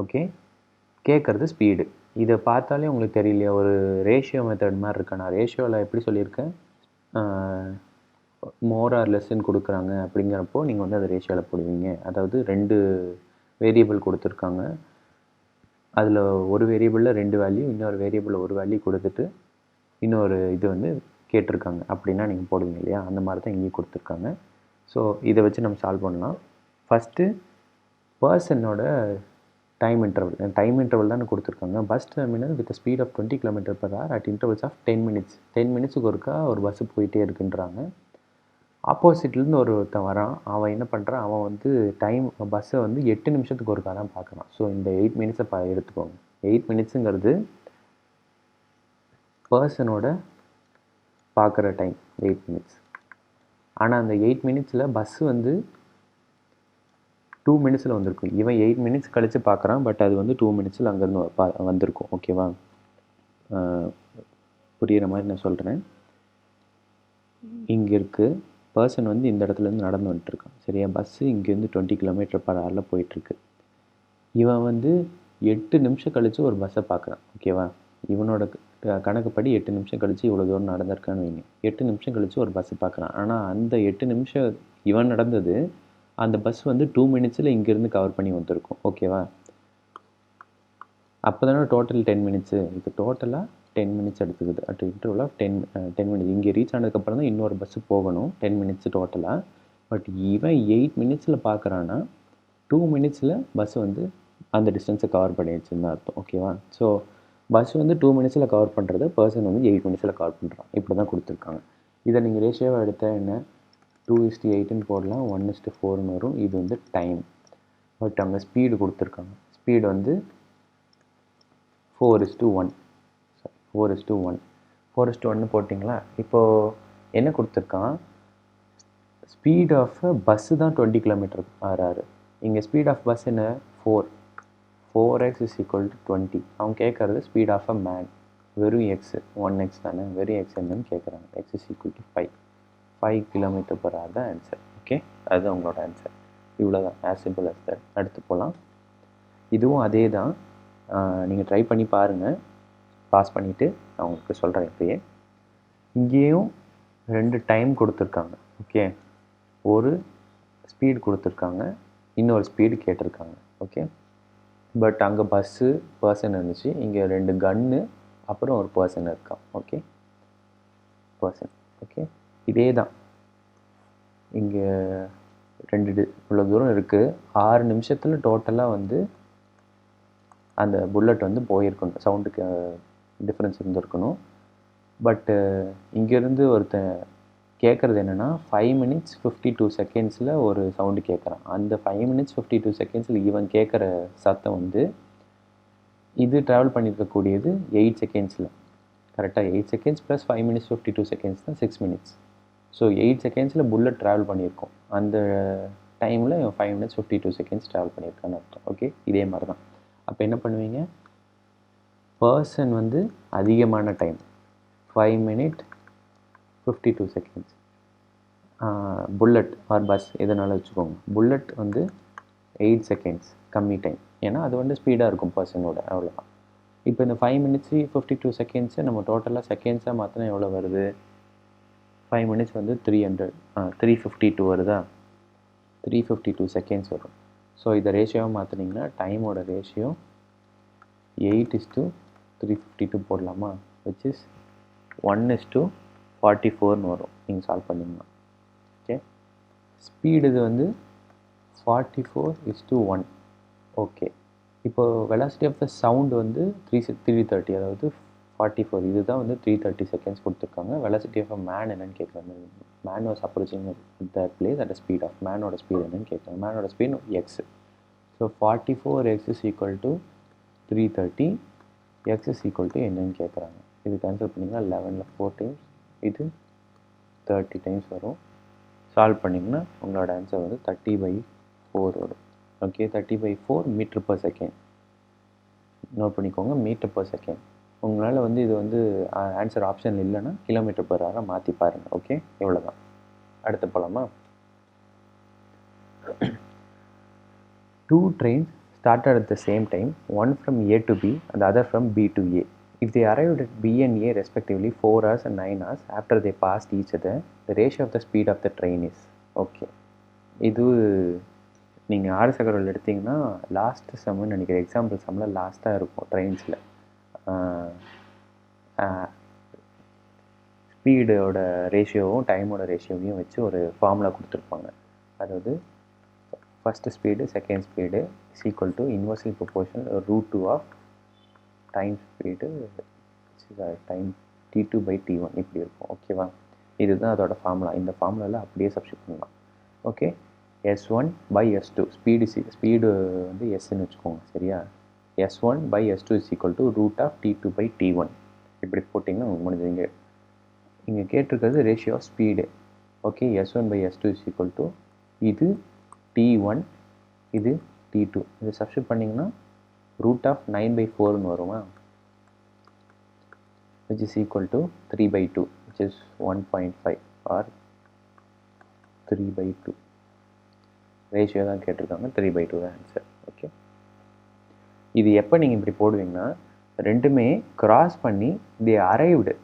ஓகே, கேட்குறது ஸ்பீடு. இதை பார்த்தாலே உங்களுக்கு தெரியலையா, ஒரு ரேஷியோ மெத்தட் மாதிரி இருக்கு. நான் ரேஷியோவில் எப்படி சொல்லியிருக்கேன், மோர் ஆர் லெஸ்ன்னு கொடுக்குறாங்க. அப்படிங்கிறப்போ நீங்கள் வந்து அதை ரேஷியோவில் போடுவீங்க. அதாவது 2 வேரியபிள் கொடுத்துருக்காங்க, அதில் ஒரு வேரியபிளில் 2 வேல்யூ, இன்னொரு வேரியபிளில் ஒரு வேல்யூ கொடுத்துட்டு இன்னொரு இது வந்து கேட்டிருக்காங்க. அப்படின்னா நீங்கள் போடுவீங்க இல்லையா, அந்த மாதிரி தான் இங்கேயும் கொடுத்துருக்காங்க. ஸோ இதை வச்சு நம்ம சால்வ் பண்ணலாம். ஃபஸ்ட்டு பர்சனோட டைம் இன்டர்வல் தானே கொடுத்துருக்காங்க. Bus terminal with speed of 20 km/h at intervals of 10 minutes. 10 minutesக்கு ஒருக்கா ஒரு பஸ்ஸு போயிட்டே இருக்குன்றாங்க. ஆப்போசிட்லேருந்து ஒருத்தன் வரான். அவன் என்ன பண்ணுறான், அவன் வந்து பஸ்ஸை வந்து 8 நிமிஷத்துக்கு ஒருக்கா தான் பார்க்குறான். ஸோ இந்த 8 மினிட்ஸை எடுத்துக்கோங்க. 8 மினிட்ஸுங்கிறது பர்சனோட பார்க்குற டைம் 8 மினிட்ஸ். ஆனால் அந்த 8 மினிட்ஸில் பஸ்ஸு வந்து 2 மினிட்ஸில் வந்திருக்கும். இவன் 8 மினிட்ஸ் கழித்து பார்க்குறான், பட் அது வந்து 2 மினிட்ஸில் அங்கேருந்து வந்திருக்கும். ஓகேவா? புரிகிற மாதிரி நான் சொல்கிறேன். இங்கே இருக்குது பர்சன் வந்து இந்த இடத்துலேருந்து நடந்து வந்துட்டுருக்கான். சரியா? பஸ்ஸு இங்கேருந்து 20 km/h போயிட்டுருக்கு. இவன் வந்து 8 நிமிஷம் கழித்து ஒரு பஸ்ஸை பார்க்குறான். ஓகேவா? இவனோட கணக்குப்படி 8 நிமிஷம் கழித்து இவ்வளோ தூரம் நடந்திருக்கான்னு வைங்க. 8 நிமிஷம் கழித்து ஒரு பஸ்ஸு பார்க்குறான். ஆனால் அந்த 8 நிமிஷம் இவன் நடந்தது, அந்த பஸ் வந்து 2 மினிட்ஸில் இங்கேருந்து கவர் பண்ணி வந்திருக்கும். ஓகேவா? அப்போ தானே டோட்டல் 10 மினிட்ஸு. இது டோட்டலாக 10 மினிட்ஸ் எடுத்துக்குது. At interval of 10 minutes. இங்கே ரீச் ஆனதுக்கப்புறம் தான் இன்னொரு பஸ்ஸு போகணும். 10 மினிட்ஸு டோட்டலாக. பட் இவன் 8 மினிட்ஸில் பார்க்குறான்னா 2 மினிட்ஸில் பஸ் வந்து அந்த டிஸ்டன்ஸை கவர் பண்ணிடுச்சுன்னு தான் அர்த்தம். ஓகேவா? ஸோ பஸ் வந்து 2 மினிட்ஸில் கவர் பண்ணுறது, பர்சன் வந்து 8 மினிட்ஸில் கவர் பண்ணுறான். இப்படி தான் கொடுத்துருக்காங்க. இதை நீங்கள் ரேஷியோவாக எடுத்தால் என்ன, 2:8ன்னு போடலாம், 1:4ன்னு வரும். இது வந்து டைம். பட் அங்கே ஸ்பீடு கொடுத்துருக்காங்க. ஸ்பீடு வந்து 4:1. 4:1 போட்டிங்களா? இப்போது என்ன கொடுத்துருக்கான், ஸ்பீட் ஆஃப் பஸ்ஸு தான் 20 km/h. இங்கே ஸ்பீட் ஆஃப் பஸ் என்ன, 4x is equal to 20. அவன் கேட்குறது ஸ்பீட் ஆஃப் அ மேன். வெறும் எக்ஸு 1x தானே, வெறும் எக்ஸ் என்னன்னு கேட்குறாங்க. x is equal to 5 km/h தான் ஆன்சர். ஓகே, அதுதான் உங்களோட ஆன்சர். இவ்வளோ தான், ஆஸ் சிம்பிள் as that. அடுத்து போகலாம். இதுவும் அதே தான், நீங்கள் ட்ரை பண்ணி பாருங்கள். பாஸ் பண்ணிவிட்டு நான் உங்களுக்கு சொல்கிறேன். இப்போயே இங்கேயும் 2 டைம் கொடுத்துருக்காங்க. ஓகே, ஒரு ஸ்பீடு கொடுத்துருக்காங்க, இன்னொரு ஸ்பீடு கேட்டிருக்காங்க. ஓகே, பட் அங்கே பஸ்ஸு, பர்சன் இருந்துச்சு. இங்கே 2 கன்னு, அப்புறம் ஒரு பர்சன் இருக்கான். Okay, person. ஓகே, இதே தான். இங்கே 2 இவ்வளோ தூரம் இருக்குது. 6 நிமிஷத்தில் டோட்டலாக வந்து அந்த புல்லட் வந்து போயிருக்கணும். சவுண்டுக்கு டிஃப்ரென்ஸ் இருந்திருக்கணும். பட்டு இங்கேருந்து ஒருத்தன் கேட்குறது என்னென்னா 5 minutes 52 secondsல ஒரு சவுண்டு கேட்குறான். அந்த 5 minutes 52 secondsல இவன் கேட்குற சத்தம் வந்து இது ட்ராவல் பண்ணியிருக்கக்கூடியது 8 secondsல. கரெக்டாக 8 seconds + 5 minutes 52 seconds தான் 6 minutes. ஸோ 8 secondsல புல்லட் ட்ராவல் பண்ணியிருக்கோம். அந்த டைமில் 5 minutes 52 seconds ட்ராவல் பண்ணியிருக்கான்னு அர்த்தம். ஓகே, இதே மாதிரி தான். அப்போ என்ன பண்ணுவீங்க, பர்சன் வந்து அதிகமான time 5 minutes 52 seconds. Bullet or bus எதனால வச்சுக்கோங்க. புல்லட் வந்து 8 seconds கம்மி டைம், ஏன்னா அது வந்து ஸ்பீடாக இருக்கும் பர்சனோட, அவ்வளோதான். இப்போ இந்த 5 minutes 52 seconds நம்ம டோட்டலாக செகண்ட்ஸாக மாற்றினா எவ்வளோ வருது, 5 minutes வந்து 352 வருதா, 352 seconds வரும். ஸோ இதை ரேஷியோவாக மாற்றினீங்கன்னா டைமோட ரேஷியோ 8:352 போடலாமா, விச் இஸ் 1:44ன்னு வரும் நீங்கள் சால்வ் பண்ணிங்கன்னா. ஓகே, ஸ்பீடு இது வந்து 44:1. ஓகே, இப்போது வெலாசிட்டி ஆஃப் த சவுண்டு வந்து 330, அதாவது 44. இதுதான் வந்து 330 seconds கொடுத்துருக்காங்க. வெலாசிட்டி ஆஃப் அ மேன் என்னன்னு கேட்குறாங்க. Man was approaching the place at speed of, மேனோட ஸ்பீட் என்னன்னு கேட்குறாங்க. மேனோட speed X. So 44x is equal to 330, x is equal to என்னன்னு கேட்குறாங்க. இது கேன்சல் பண்ணிங்கன்னா 11ல் 4 times, இது 30 times வரும். சால்வ் பண்ணிங்கன்னா உங்களோட ஆன்சர் வந்து 30/4 வரும். Okay, 30/4 m/s. நோட் பண்ணிக்கோங்க, m/s. உங்களால் வந்து இது வந்து ஆன்சர் ஆப்ஷன் இல்லைன்னா km/h மாற்றி பாருங்கள். ஓகே, இவ்வளோ தான். அடுத்து போகலாமா. 2 trains started at the same time, one from A to B and the other from B to A. If they arrived at B and A respectively 4 hours and 9 hours after they passed each other, the ratio of the speed of the train is. Okay, இது நீங்கள் RS Agarwal எடுத்திங்கன்னா last சம்முன்னு நினைக்கிறேன். Example சம்மில் லாஸ்ட்டாக இருக்கும் ட்ரெயின்ஸில். ஸ்பீடோட ரேஷியோவும் டைமோட ரேஷியோவையும் வச்சு ஒரு formula கொடுத்துருப்பாங்க. அதாவது first speed second speed is equal to inversely proportional √2 of time speed time t2/t1 இப்படி இருக்கும். ஓகேவா? இதுதான் அதோட ஃபார்முலா. இந்த ஃபார்முலாவில் அப்படியே சப்ஸ்டிட் பண்ணலாம். ஓகே, s1/s2 ஸ்பீடு வந்து எஸ்ன்னு வச்சுக்கோங்க. சரியா? s1/s2 is equal to √t2/t1 இப்படி போட்டிங்கன்னா உங்களுக்கு முடிஞ்சது. இங்கே கேட்டிருக்கிறது ratio of speed. Okay, s1/s2 is equal to இது t1 இது t2. இதை சப்ஸ்டிட் பண்ணிங்கன்னா √9/4ன்னு வருமா, which is equal to 3/2, which is 1.5 or 3/2. Ratio தான் கேட்டிருக்காங்க, 3/2 தான் ஆன்சர். ஓகே, இது எப்போ நீங்கள் இப்படி போடுவீங்கன்னா ரெண்டுமே கிராஸ் பண்ணி they arrived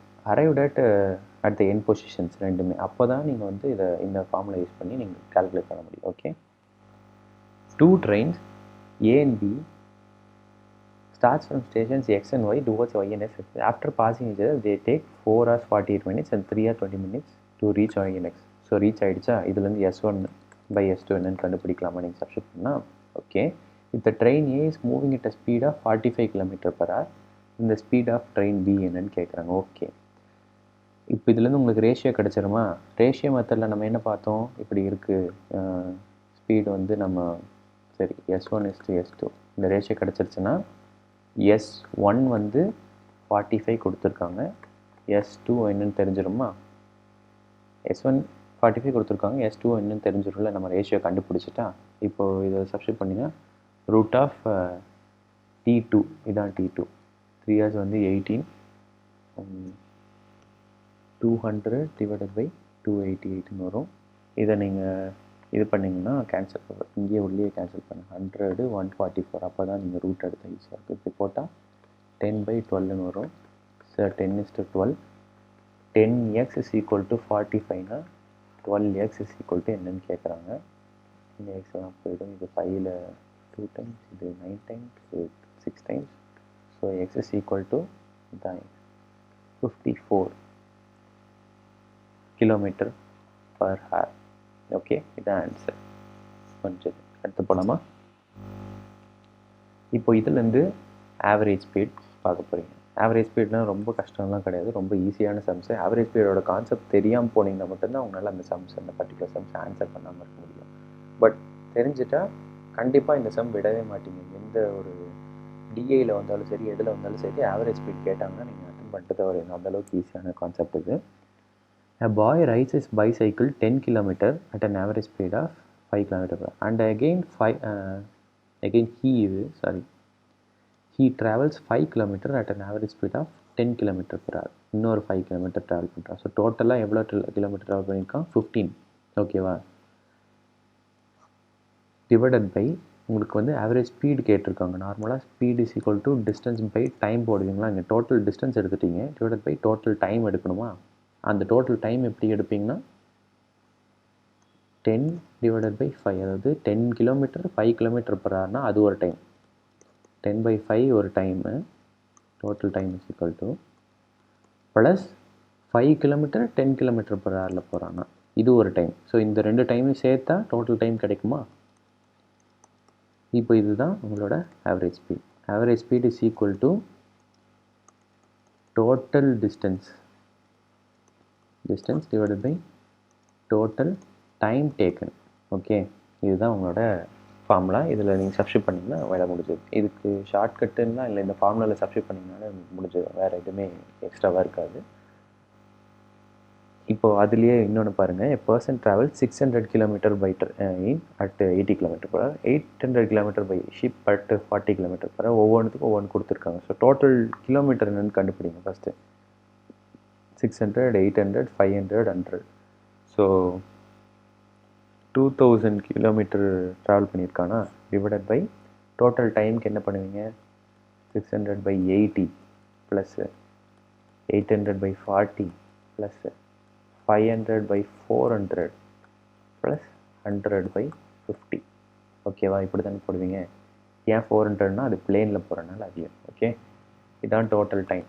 at the end positions ரெண்டுமே. அப்போ தான் நீங்கள் வந்து இதை இந்த ஃபார்முலா யூஸ் பண்ணி நீங்கள் கால்குலேட் பண்ண முடியும். Okay, 2 trains A and B starts from stations X and Y towards Y and X. After passing each other, they take 4 hours 48 minutes and 3 hours 20 minutes to reach Y and X. So reach ஆகிடுச்சா? இதுலேருந்து s1/s2 என்னன்னு கண்டுபிடிக்கலாமா நீங்கள் substitute பண்ணால்? Okay, if the train A is moving at a speed of 45 km/h, இந்த speed of train B என்னன்னு கேட்குறாங்க. Okay, இப்போ இதுலேருந்து உங்களுக்கு ரேஷியோ கிடச்சிருமா? ரேஷியோ மெத்தடில் நம்ம என்ன பார்த்தோம்? இப்படி இருக்குது ஸ்பீடு வந்து நம்ம சரி s1:s2 இந்த ரேஷியோ கிடச்சிருச்சுன்னா s1 வந்து 45 கொடுத்துருக்காங்க, s2 என்னன்னு தெரிஞ்சிருமா? s1 45 கொடுத்துருக்காங்க, s2 என்னன்னு தெரிஞ்சிரும்ல நம்ம ரேஷியோ கண்டுபிடிச்சிட்டா. இப்போது இதை சப்ஸ்டிட் பண்ணிங்கன்னா √t2 இதான் t2, 3 hours வந்து 18, 200 / 288ன்னு வரும். இதை நீங்கள் இது பண்ணிங்கன்னா கேன்சல் பண்ணுவோம், இங்கேயே உள்ளே கேன்சல் பண்ணுங்கள். 100 144 அப்போ தான் நீங்கள் ரூட் எடுத்த ஈஸியாக இருக்குது. இப்படி போட்டால் 10/12ன்னு வரும். Sir 10:12 10x is equal to 45னா 12x இஸ் ஈக்குவல் டு என்னன்னு கேட்குறாங்க. இந்த எக்ஸ்லாம் போய்டும். இது 5ல் 2 டைம்ஸ், இது 9 டைம்ஸ், இது 6 times. So X is equal to தான் 54 km/h. ஓகே, இதான் ஆன்சர். கொஞ்சம் அடுத்து போகலாமா? இப்போ இதுலேருந்து ஆவரேஜ் ஸ்பீட் பார்க்க போகிறீங்க. ஆவரேஜ் ஸ்பீட்லாம் ரொம்ப கஷ்டம்லாம் கிடையாது, ரொம்ப ஈஸியான சம்ஸு. ஆவரேஜ் ஸ்பீடோட கான்செப்ட் தெரியாமல் போனீங்கன்னா மட்டும்தான் உங்களால் அந்த சம்ஸ் அந்த பர்டிகுலர் சம்ஸ் ஆன்சர் பண்ணாமல் இருக்க முடியும். பட் தெரிஞ்சுட்டா கண்டிப்பாக இந்த சம் விடவே மாட்டீங்க. எந்த ஒரு டிஏயில் வந்தாலும் சரி, எதில் வந்தாலும் சரி, ஆவரேஜ் ஸ்பீட் கேட்டாங்கன்னா நீங்கள் அட்டன் பண்ணிட்டு தான் வரணும். அந்தளவுக்கு ஈஸியான கான்செப்ட் இது. A boy rides his bicycle 10 km at an average speed of 5 km/h. And he travels 5 km at an average speed of 10 km/h. இன்னொரு 5 km ட்ராவல் பண்ணுறான். ஸோ டோட்டலாக எவ்வளோ கிலோமீட்டர் ட்ராவல் பண்ணியிருக்கான்? 15. ஓகேவா? டிவைடட் பை உங்களுக்கு வந்து ஆவரேஜ் ஸ்பீடு கேட்டிருக்காங்க. நார்மலாக speed is equal to distance by time போடுவீங்களா? இங்கே டோட்டல் டிஸ்டன்ஸ் எடுத்துட்டீங்க, டிவைடட் பை டோட்டல் டைம் எடுக்கணுமா? அந்த டோட்டல் டைம் எப்படி எடுப்பீங்கன்னா 10 / 5, அதாவது 10 km 5 km/h அது ஒரு டைம், 10/5 ஒரு time, total time is equal to plus 5 km 10 km/h போகிறான்னா இது ஒரு டைம். ஸோ இந்த ரெண்டு டைமையும் சேர்த்தா டோட்டல் டைம் கிடைக்குமா? இப்போ இதுதான் உங்களோட average speed. Average speed is equal to total distance divided by total time taken. Okay, இதுதான் உங்களோட ஃபார்முலா. இதில் நீங்கள் சப்ஸ்டிட் பண்ணிங்கன்னா வேலை முடிஞ்சது. இதுக்கு ஷார்ட்கட்டுன்னா இல்லை, இந்த ஃபார்முலாவில் சப்ஸ்டிட் பண்ணிங்கனாலே முடிஞ்சது, வேறு எதுவுமே எக்ஸ்ட்ராவாக இருக்காது. இப்போது அதுலேயே இன்னொன்று பாருங்கள். A person travels 600 km by train at 80 km/h, 800 km by ship at 40 km/h. ஒவ்வொன்றுத்துக்கும் ஒவ்வொன்று கொடுத்துருக்காங்க. ஸோ டோட்டல் கிலோமீட்டர் என்னென்னு கண்டுபிடிங்க ஃபஸ்ட்டு. 600 800 500 100. ஸோ 2000 கிலோமீட்டர் ட்ராவல் பண்ணியிருக்கானா, டிவைடட் பை டோட்டல் டைமுக்கு என்ன பண்ணுவீங்க? 600/80 ப்ளஸ் 800/40 ப்ளஸ் 500/400 ப்ளஸ் 100/50. ஓகேவா? இப்படி தானே போடுவீங்க. ஏன் 400னா அது பிளேனில் போகிறனால அதிகம். ஓகே, இதுதான் டோட்டல் டைம்.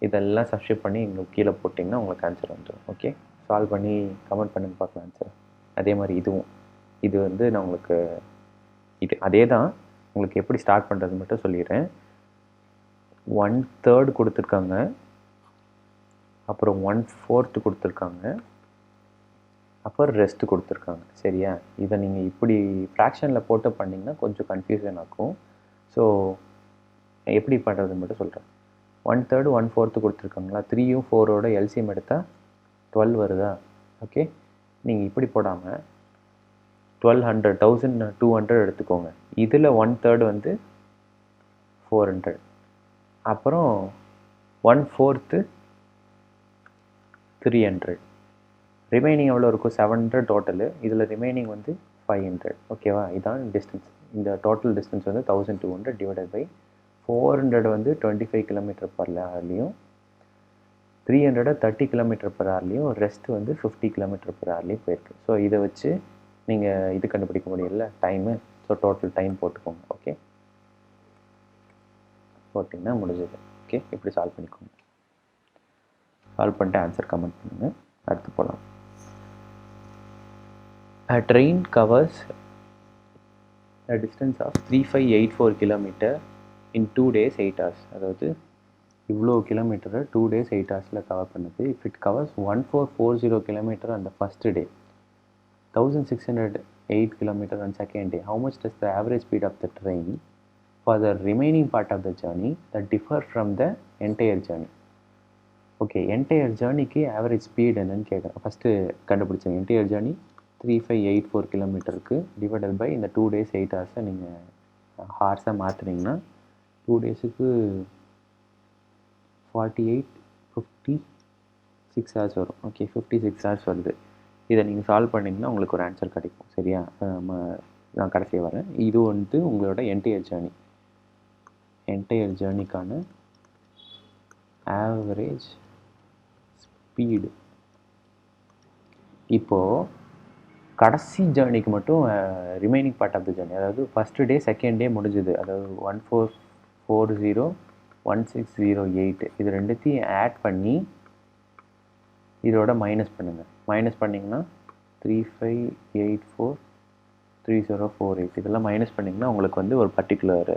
இதெல்லாம் சப்ஸ்டிட் பண்ணி இங்கே கீழே போட்டிங்கன்னா உங்களுக்கு ஆன்சர் வந்துடும். ஓகே, சால்வ் பண்ணி கமெண்ட் பண்ணுங்க பார்க்கலாம் ஆன்சர். அதே மாதிரி இது வந்து நான் உங்களுக்கு இது அதே தான், உங்களுக்கு எப்படி ஸ்டார்ட் பண்ணுறது மட்டும் சொல்லிடுறேன். 1/3 கொடுத்துருக்காங்க, அப்புறம் 1/4 கொடுத்துருக்காங்க, அப்புறம் ரெஸ்ட்டு கொடுத்துருக்காங்க. சரியா? இதை நீங்கள் இப்படி ஃப்ராக்ஷனில் போட்டு பண்ணிங்கன்னா கொஞ்சம் கன்ஃபியூஷன் ஆகும். ஸோ எப்படி பண்ணுறதுன்னு மட்டும் சொல்கிறேன். 1/3 1/4 கொடுத்துருக்காங்களா, 3யும் 4ஓட எல்சிஎம் எடுத்தால் 12 வருதா? ஓகே, நீங்கள் இப்படி போடாமல் 1200 1200 எடுத்துக்கோங்க. இதில் 1/3 வந்து 400, அப்புறம் 1/4 300, ரிமைனிங் எவ்வளோ இருக்கும்? 700 டோட்டலு. இதில் ரிமைனிங் வந்து 500. ஓகேவா? இதான் டிஸ்டன்ஸ். இந்த டோட்டல் டிஸ்டன்ஸ் வந்து 1200 டிவைடட் பை 400 வந்து 25 km/hலையும் 300 30 km/hலையும் ரெஸ்ட் வந்து 50 km/hலையும் போயிருக்கு. ஸோ இதை வச்சு நீங்கள் இது கண்டுபிடிக்க முடியல டைமு. ஸோ டோட்டல் டைம் போட்டுக்கோங்க. ஓகே, போட்டிங்கன்னா முடிஞ்சது. ஓகே, இப்படி சால்வ் பண்ணிக்கோங்க. சால்வ் பண்ணிட்டு ஆன்சர் கமெண்ட் பண்ணுங்கள். அடுத்து போகலாம். A train covers a distance of 3584 km in 2 days 8 hours. அதாவது இவ்வளோ கிலோமீட்டரை 2 days 8 ஹவர்ஸில் கவர் பண்ணுது. If it covers 1440 km on the first day, 1608 km on second day, how much does the average speed of the train for the remaining part of the journey that differ from the entire journey? Okay, entire ஜேர்னிக்கு average speed என்னன்னு கேட்குறேன். First கண்டுபிடிச்சேன். Entire journey 3584 km divided by இந்த 2 days 8 ஹவர்ஸை நீங்கள் ஹார்ஸாக மாற்றினீங்கன்னா 2 டேஸுக்கு 48 56 hours வரும். Okay, 56 hours வருது. இதை நீங்கள் சால்வ் பண்ணிங்கன்னா உங்களுக்கு ஒரு ஆன்சர் கிடைக்கும். சரியா? நான் கடைசியாக வரேன். இது வந்து உங்களோட என்டையர் ஜேர்னிக்கான ஆவரேஜ் ஸ்பீடு. இப்போது கடைசி ஜேர்னிக்கு மட்டும் remaining part of the journey, அதாவது ஃபஸ்ட்டு டே செகண்ட் டே முடிஞ்சுது, அதாவது 1440 1608 இது ரெண்டுத்தையும் ஆட் பண்ணி இதோட மைனஸ் பண்ணுங்கள். மைனஸ் பண்ணிங்கன்னா 3584 3048 இதெல்லாம் மைனஸ் பண்ணிங்கன்னா உங்களுக்கு வந்து ஒரு பர்டிகுலர்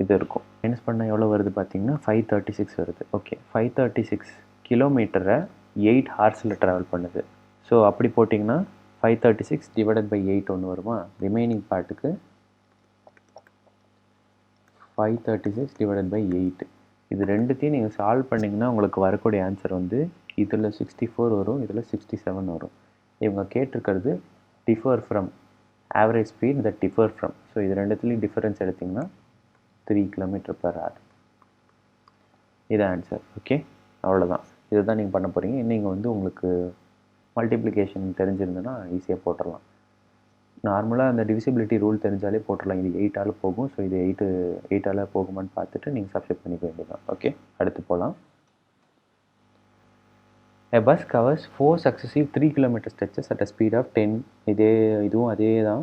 இது இருக்கும். மைனஸ் பண்ணால் எவ்வளோ வருது பார்த்தீங்கன்னா 536 வருது. ஓகே, 536 கிலோமீட்டரை 8 ஹார்ஸில் ட்ராவல் பண்ணுது. ஸோ அப்படி போட்டிங்கன்னா 536 டிவைடட் பை 8 ஒன்று வருமா? ரிமைனிங் பார்ட்டுக்கு 536 டிவைடட் பை 8 இது ரெண்டுத்தையும் நீங்கள் சால்வ் பண்ணிங்கன்னா உங்களுக்கு வரக்கூடிய ஆன்சர் வந்து இதில் 64 வரும், இதில் 67 வரும். இவங்க கேட்டிருக்கிறது differ from average speed that differ from. So இது ரெண்டுத்துலேயும் டிஃபரன்ஸ் எடுத்திங்கன்னா 3 km/h. இது ஆன்சர். ஓகே, அவ்வளோதான். இதை தான் நீங்கள் பண்ண போகிறீங்க. நீங்கள் வந்து உங்களுக்கு மல்டிப்ளிகேஷன் தெரிஞ்சிருந்ததுன்னா ஈஸியாக போட்டுடலாம். நார்மலாக அந்த டிவிசிபிலிட்டி ரூல் தெரிஞ்சாலே போட்டுடலாம். இது 8ஆல் போகும். ஸோ இது 8ஆல் போகுமான்னு பார்த்துட்டு நீங்கள் சப்ஸ்டிட் பண்ணிக்க வேண்டியதான். ஓகே, அடுத்து போகலாம். A bus covers 4 successive 3 km stretches at a speed of 10. இதுவும் அதே தான்.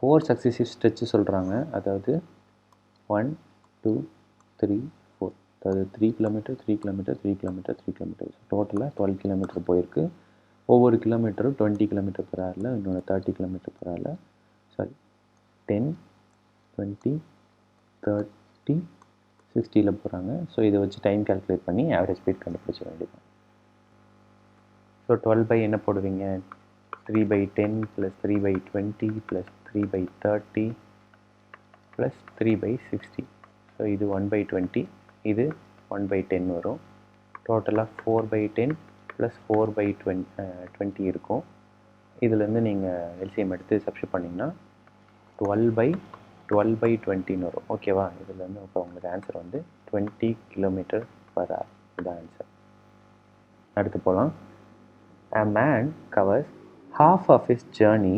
4 successive stretches சொல்கிறாங்க. அதாவது 1 2 3 4, அதாவது 3 km 3 km 3 km 3 km, டோட்டலாக 12 km போயிருக்கு. ஒவ்வொரு கிலோமீட்டரும் 20 km/hல, இன்னொன்று 30 km/hல, சாரி 10 20 30 60ல் போகிறாங்க. ஸோ இதை வச்சு டைம் கால்குலேட் பண்ணி ஆவரேஜ் ஸ்பீட் கண்டுபிடிச்ச வேண்டியது. ஸோ 12 என்ன போடுவீங்க? 3/10 + 3/20 + 3/30 + 3/60. ஸோ இது 1/20, இது 1/10 வரும். டோட்டலாக 4/10 + 4/20 இருக்கும். இதுலேருந்து நீங்கள் எல்சிஎம் எடுத்து சப்ஸ்டிட் பண்ணிங்கன்னா 12/20 வரும். ஓகேவா? இதுலேருந்து இப்போ உங்களுக்கு ஆன்சர் வந்து 20 km/h. இதுதான் ஆன்சர். அடுத்து போகலாம். A man covers half of his journey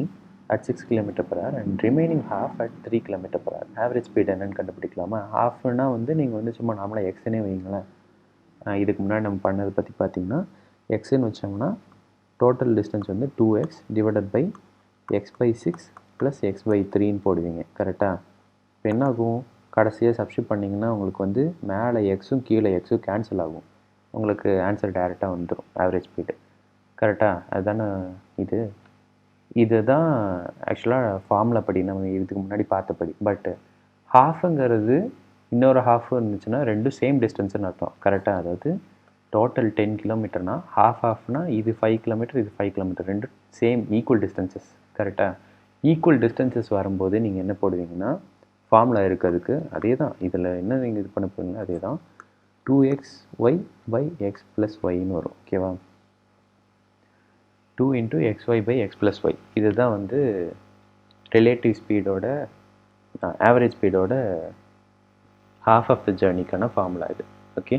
at 6 km/h and remaining half at 3 km/h. Average speed என்னன்னு கண்டுபிடிக்கலாமா? ஹாஃப்னா வந்து நீங்கள் வந்து சும்மா நார்மலாக எக்ஸ்னே வைங்களேன். இதுக்கு முன்னாடி நம்ம பண்ணதை பற்றி பார்த்தீங்கன்னா எக்ஸ்ன்னு வச்சோம்னா டோட்டல் டிஸ்டன்ஸ் வந்து 2x டிவைடட் பை x/6 + x/3ன்னு போடுவீங்க. கரெக்டாக? இப்போ என்ன ஆகும்? கடைசியாக சப்ஸ்டிட் பண்ணிங்கன்னா உங்களுக்கு வந்து மேலே எக்ஸும் கீழே எக்ஸும் கேன்சல் ஆகும். உங்களுக்கு ஆன்சர் டைரெக்டாக வந்துடும் ஆவரேஜ் ஸ்பீடு. கரெக்டாக? அதுதானே இது. இதுதான் ஆக்சுவலாக ஃபார்முலா படி நம்ம இதுக்கு முன்னாடி பார்த்தபடி. பட் ஹாஃபுங்கிறது இன்னொரு ஹாஃப் இருந்துச்சுன்னா ரெண்டும் சேம் டிஸ்டன்ஸ்னு அர்த்தம். கரெக்டாக? அதாவது டோட்டல் 10 கிலோமீட்டர்னா ஹாஃப்னா இது 5 கிலோமீட்டர், இது 5 கிலோமீட்டர், ரெண்டும் சேம் ஈக்குவல் டிஸ்டன்சஸ். கரெக்டாக? ஈக்குவல் டிஸ்டன்சஸ் வரும்போது நீங்கள் என்ன போடுவீங்கன்னா, ஃபார்முலா இருக்குது அதுக்கு. அதே தான் இதில் என்ன நீங்கள் இது பண்ண போகிறீங்களோ அதே தான். 2xy/x + yன்னு வரும். ஓகேவா? 2 × xy/x + y. இதுதான் வந்து ரிலேட்டிவ் ஸ்பீடோட ஆவரேஜ் ஸ்பீடோட ஹாஃப் ஆஃப் த ஜேர்னிக்கான ஃபார்முலா இது. Okay,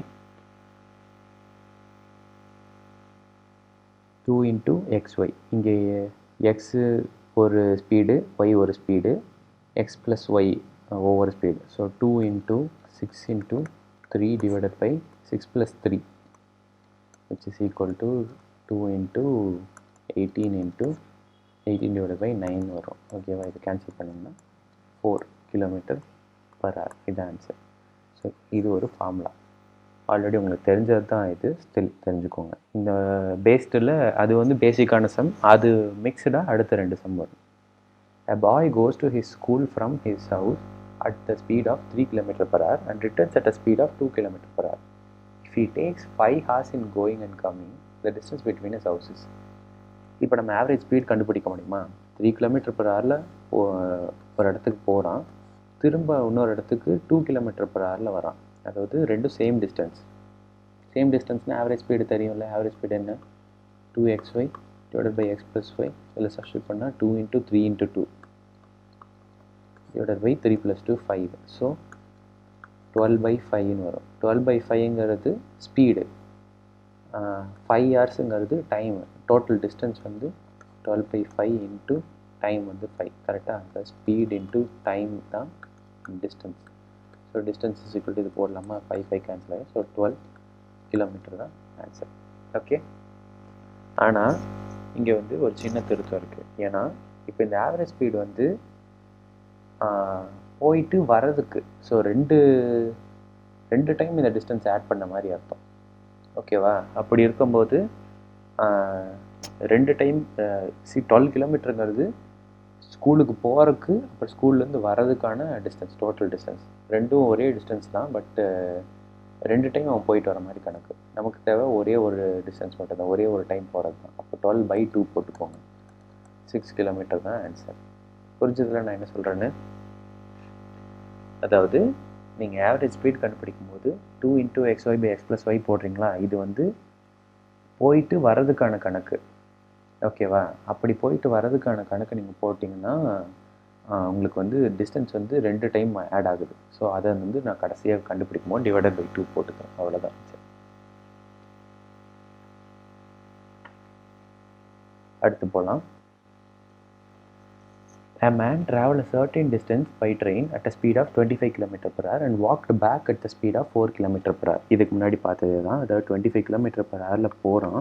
2 × xy. இங்கே எக்ஸு ஒரு ஸ்பீடு, ஒய் ஒரு ஸ்பீடு, எக்ஸ் ப்ளஸ் ஒய் ஒவ்வொரு speed. So 2 × 6 × 3 / 6 + 3 which is equal to 2 × 18 × 18 / 9 வரும். ஓகேவா? இது கேன்சல் பண்ணிங்கன்னா 4 km/h. இது ஆன்சர். ஸோ இது ஒரு ஃபார்முலா. ஆல்ரெடி உங்களுக்கு தெரிஞ்சது தான் இது. ஸ்டில் தெரிஞ்சுக்கோங்க. இந்த பேஸ்டில் அது வந்து பேசிக்கான சம். அது மிக்ஸ்டாக அடுத்த 2 சம் வரும். A boy goes to his school from his house at the speed of 3 km/h and returns at a speed of 2 km/h. If he takes 5 hours in going and coming, the distance between his houses. இப்போ நம்ம average speed கண்டுபிடிக்க முடியுமா? 3 km/h ஒரு இடத்துக்கு போகிறான், திரும்ப இன்னொரு இடத்துக்கு 2 km/h வரான். அதாவது ரெண்டும் சேம் டிஸ்டன்ஸ். சேம் டிஸ்டன்ஸ்னால் ஆவரேஜ் ஸ்பீடு தெரியும்ல. ஆவரேஜ் ஸ்பீடு என்ன? 2xy / x + y. இதில் சப்ஸ்டியூட் பண்ணால் 2 × 3 × 2 / 3 + 2 5. ஸோ 12/5ன்னு வரும். 12/5ங்கிறது ஸ்பீடு, 5 ஹவர்ஸுங்கிறது டைமு. டோட்டல் டிஸ்டன்ஸ் வந்து 12/5 × டைம் வந்து 5. கரெக்டாக? அந்த ஸ்பீட் × டைம் தான் distance. So distance is equal to இது போடலாமா? 5 5 கேன்சல் ஆகும். ஸோ 12 km தான் ஆன்சர். ஓகே, ஆனால் இங்கே வந்து ஒரு சின்ன திருத்தம் இருக்குது. ஏன்னா இப்போ இந்த ஆவரேஜ் ஸ்பீடு வந்து போயிட்டு வர்றதுக்கு, ஸோ ரெண்டு டைம் இந்த டிஸ்டன்ஸ் ஆட் பண்ண மாதிரி அர்த்தம். ஓகேவா? அப்படி இருக்கும்போது 2 டைம் 12 கிலோமீட்டருங்கிறது ஸ்கூலுக்கு போகிறதுக்கு, அப்புறம் ஸ்கூல்லேருந்து வர்றதுக்கான டிஸ்டன்ஸ், டோட்டல் டிஸ்டன்ஸ் ரெண்டும் ஒரே டிஸ்டன்ஸ் தான். பட்டு 2 டைம் அவன் போயிட்டு வர மாதிரி கணக்கு. நமக்கு தேவை ஒரே ஒரு டிஸ்டன்ஸ் மட்டும் தான், ஒரே ஒரு டைம் போகிறது தான். அப்போ 12/2 போட்டுக்கோங்க. 6 கிலோமீட்டர் தான் ஆன்சர். புரிஞ்சதில் நான் என்ன சொல்கிறேன்னு? அதாவது நீங்கள் ஆவரேஜ் ஸ்பீட் கண்டுபிடிக்கும் போது 2 × xy/x + y போடுறீங்களா, இது வந்து போயிட்டு வர்றதுக்கான கணக்கு. ஓகேவா? அப்படி போயிட்டு வர்றதுக்கான கணக்கு நீங்கள் போட்டிங்கன்னா உங்களுக்கு வந்து டிஸ்டன்ஸ் வந்து 2 டைம் ஆட் ஆகுது. ஸோ அதை வந்து நான் கடைசியாக கண்டுபிடிக்கும் போது /2 போட்டுக்கிறேன். அவ்வளோதான். அடுத்து போகலாம். A man traveled a certain distance by train at a speed of 25 km/h and walked back at the speed of 4 km/h. இதுக்கு முன்னாடி பார்த்தது தான். அதாவது 25 km/h போகிறான்,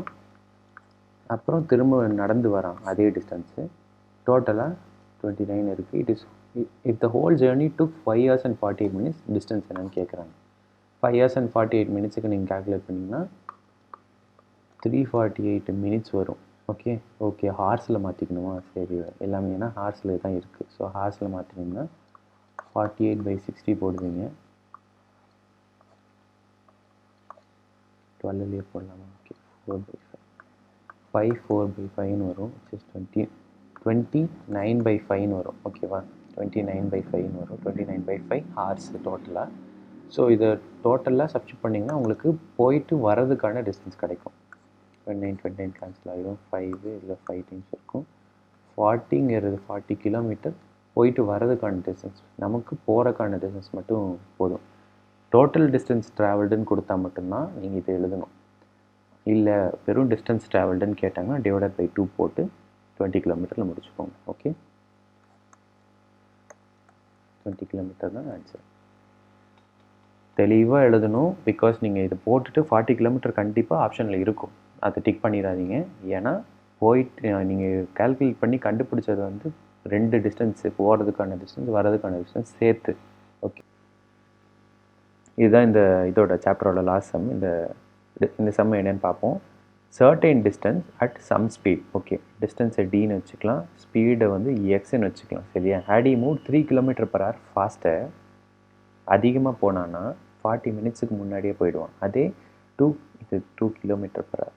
அப்புறம் திரும்ப நடந்து வரான் அதே டிஸ்டன்ஸு. டோட்டலாக 29 இருக்குது. If the whole journey took 5 hours and 48 minutes, distance என்னன்னு கேட்குறாங்க. 5 hours and 48 minutes நீங்கள் கால்குலேட் பண்ணிங்கன்னா 348 minutes வரும். ஓகே ஹார்ஸில் மாற்றிக்கணுமா? சரி, எல்லாமே ஏன்னா ஹார்ஸில் தான் இருக்குது. ஸோ ஹார்ஸில் மாற்றினீங்கன்னா 48/60 போடுவீங்க. 12 போடலாமா? ஓகே, 4/5 4/5ன்னு வரும். 29/5ன்னு வரும். ஓகேவா? 29/5ன்னு வரும். 29/5 ஹார்ஸ் டோட்டலாக. ஸோ இதை டோட்டலாக சப்ஸ்டியூட் பண்ணிங்கன்னா உங்களுக்கு போயிட்டு வரதுக்கான டிஸ்டன்ஸ் கிடைக்கும். 29 கேன்சல் ஆகிடும். 5 இல்லை 5 டைம்ஸ் இருக்கும். 40ங்கிறது 40 கிலோமீட்டர். போயிட்டு வரதுக்கான டிஸ்டன்ஸ், நமக்கு போகிறக்கான டிஸ்டன்ஸ் மட்டும் போதும். டோட்டல் டிஸ்டன்ஸ் ட்ராவல்டுன்னு கொடுத்தா மட்டும்தான் நீங்கள் இதை எழுதணும். இல்லை வெறும் டிஸ்டன்ஸ் ட்ராவல்டுன்னு கேட்டாங்கன்னா /2 போட்டு 20 கிலோமீட்டரில் முடிச்சுக்கோங்க. ஓகே, 20 கிலோமீட்டர் தான் ஆன்சர். தெளிவாக எழுதணும். பிகாஸ் நீங்கள் இதை போட்டுட்டு 40 கிலோமீட்டர் கண்டிப்பாக ஆப்ஷனில் இருக்கும். அதை டிக் பண்ணிடாதீங்க. ஏன்னா போயிட்டு நீங்கள் கால்குலேட் பண்ணி கண்டுபிடிச்சது வந்து 2 டிஸ்டன்ஸு, போகிறதுக்கான டிஸ்டன்ஸ் வரதுக்கான டிஸ்டன்ஸ் சேர்த்து. ஓகே, இதுதான் இதோட சாப்டரோட லாஸ்ட் சம். இந்த சம் என்னென்னு பார்ப்போம். Certain distance at some speed. Okay, டிஸ்டன்ஸை டின்னு வச்சுக்கலாம், ஸ்பீடை வந்து எக்ஸ்ன்னு வச்சுக்கலாம். சரியா? ஹேட் ஹி மூவ் 3 km/h ஃபாஸ்ட்டர், அதிகமாக போனான்னா 40 மினிட்ஸுக்கு முன்னாடியே போயிடுவான். அதே 2 km/h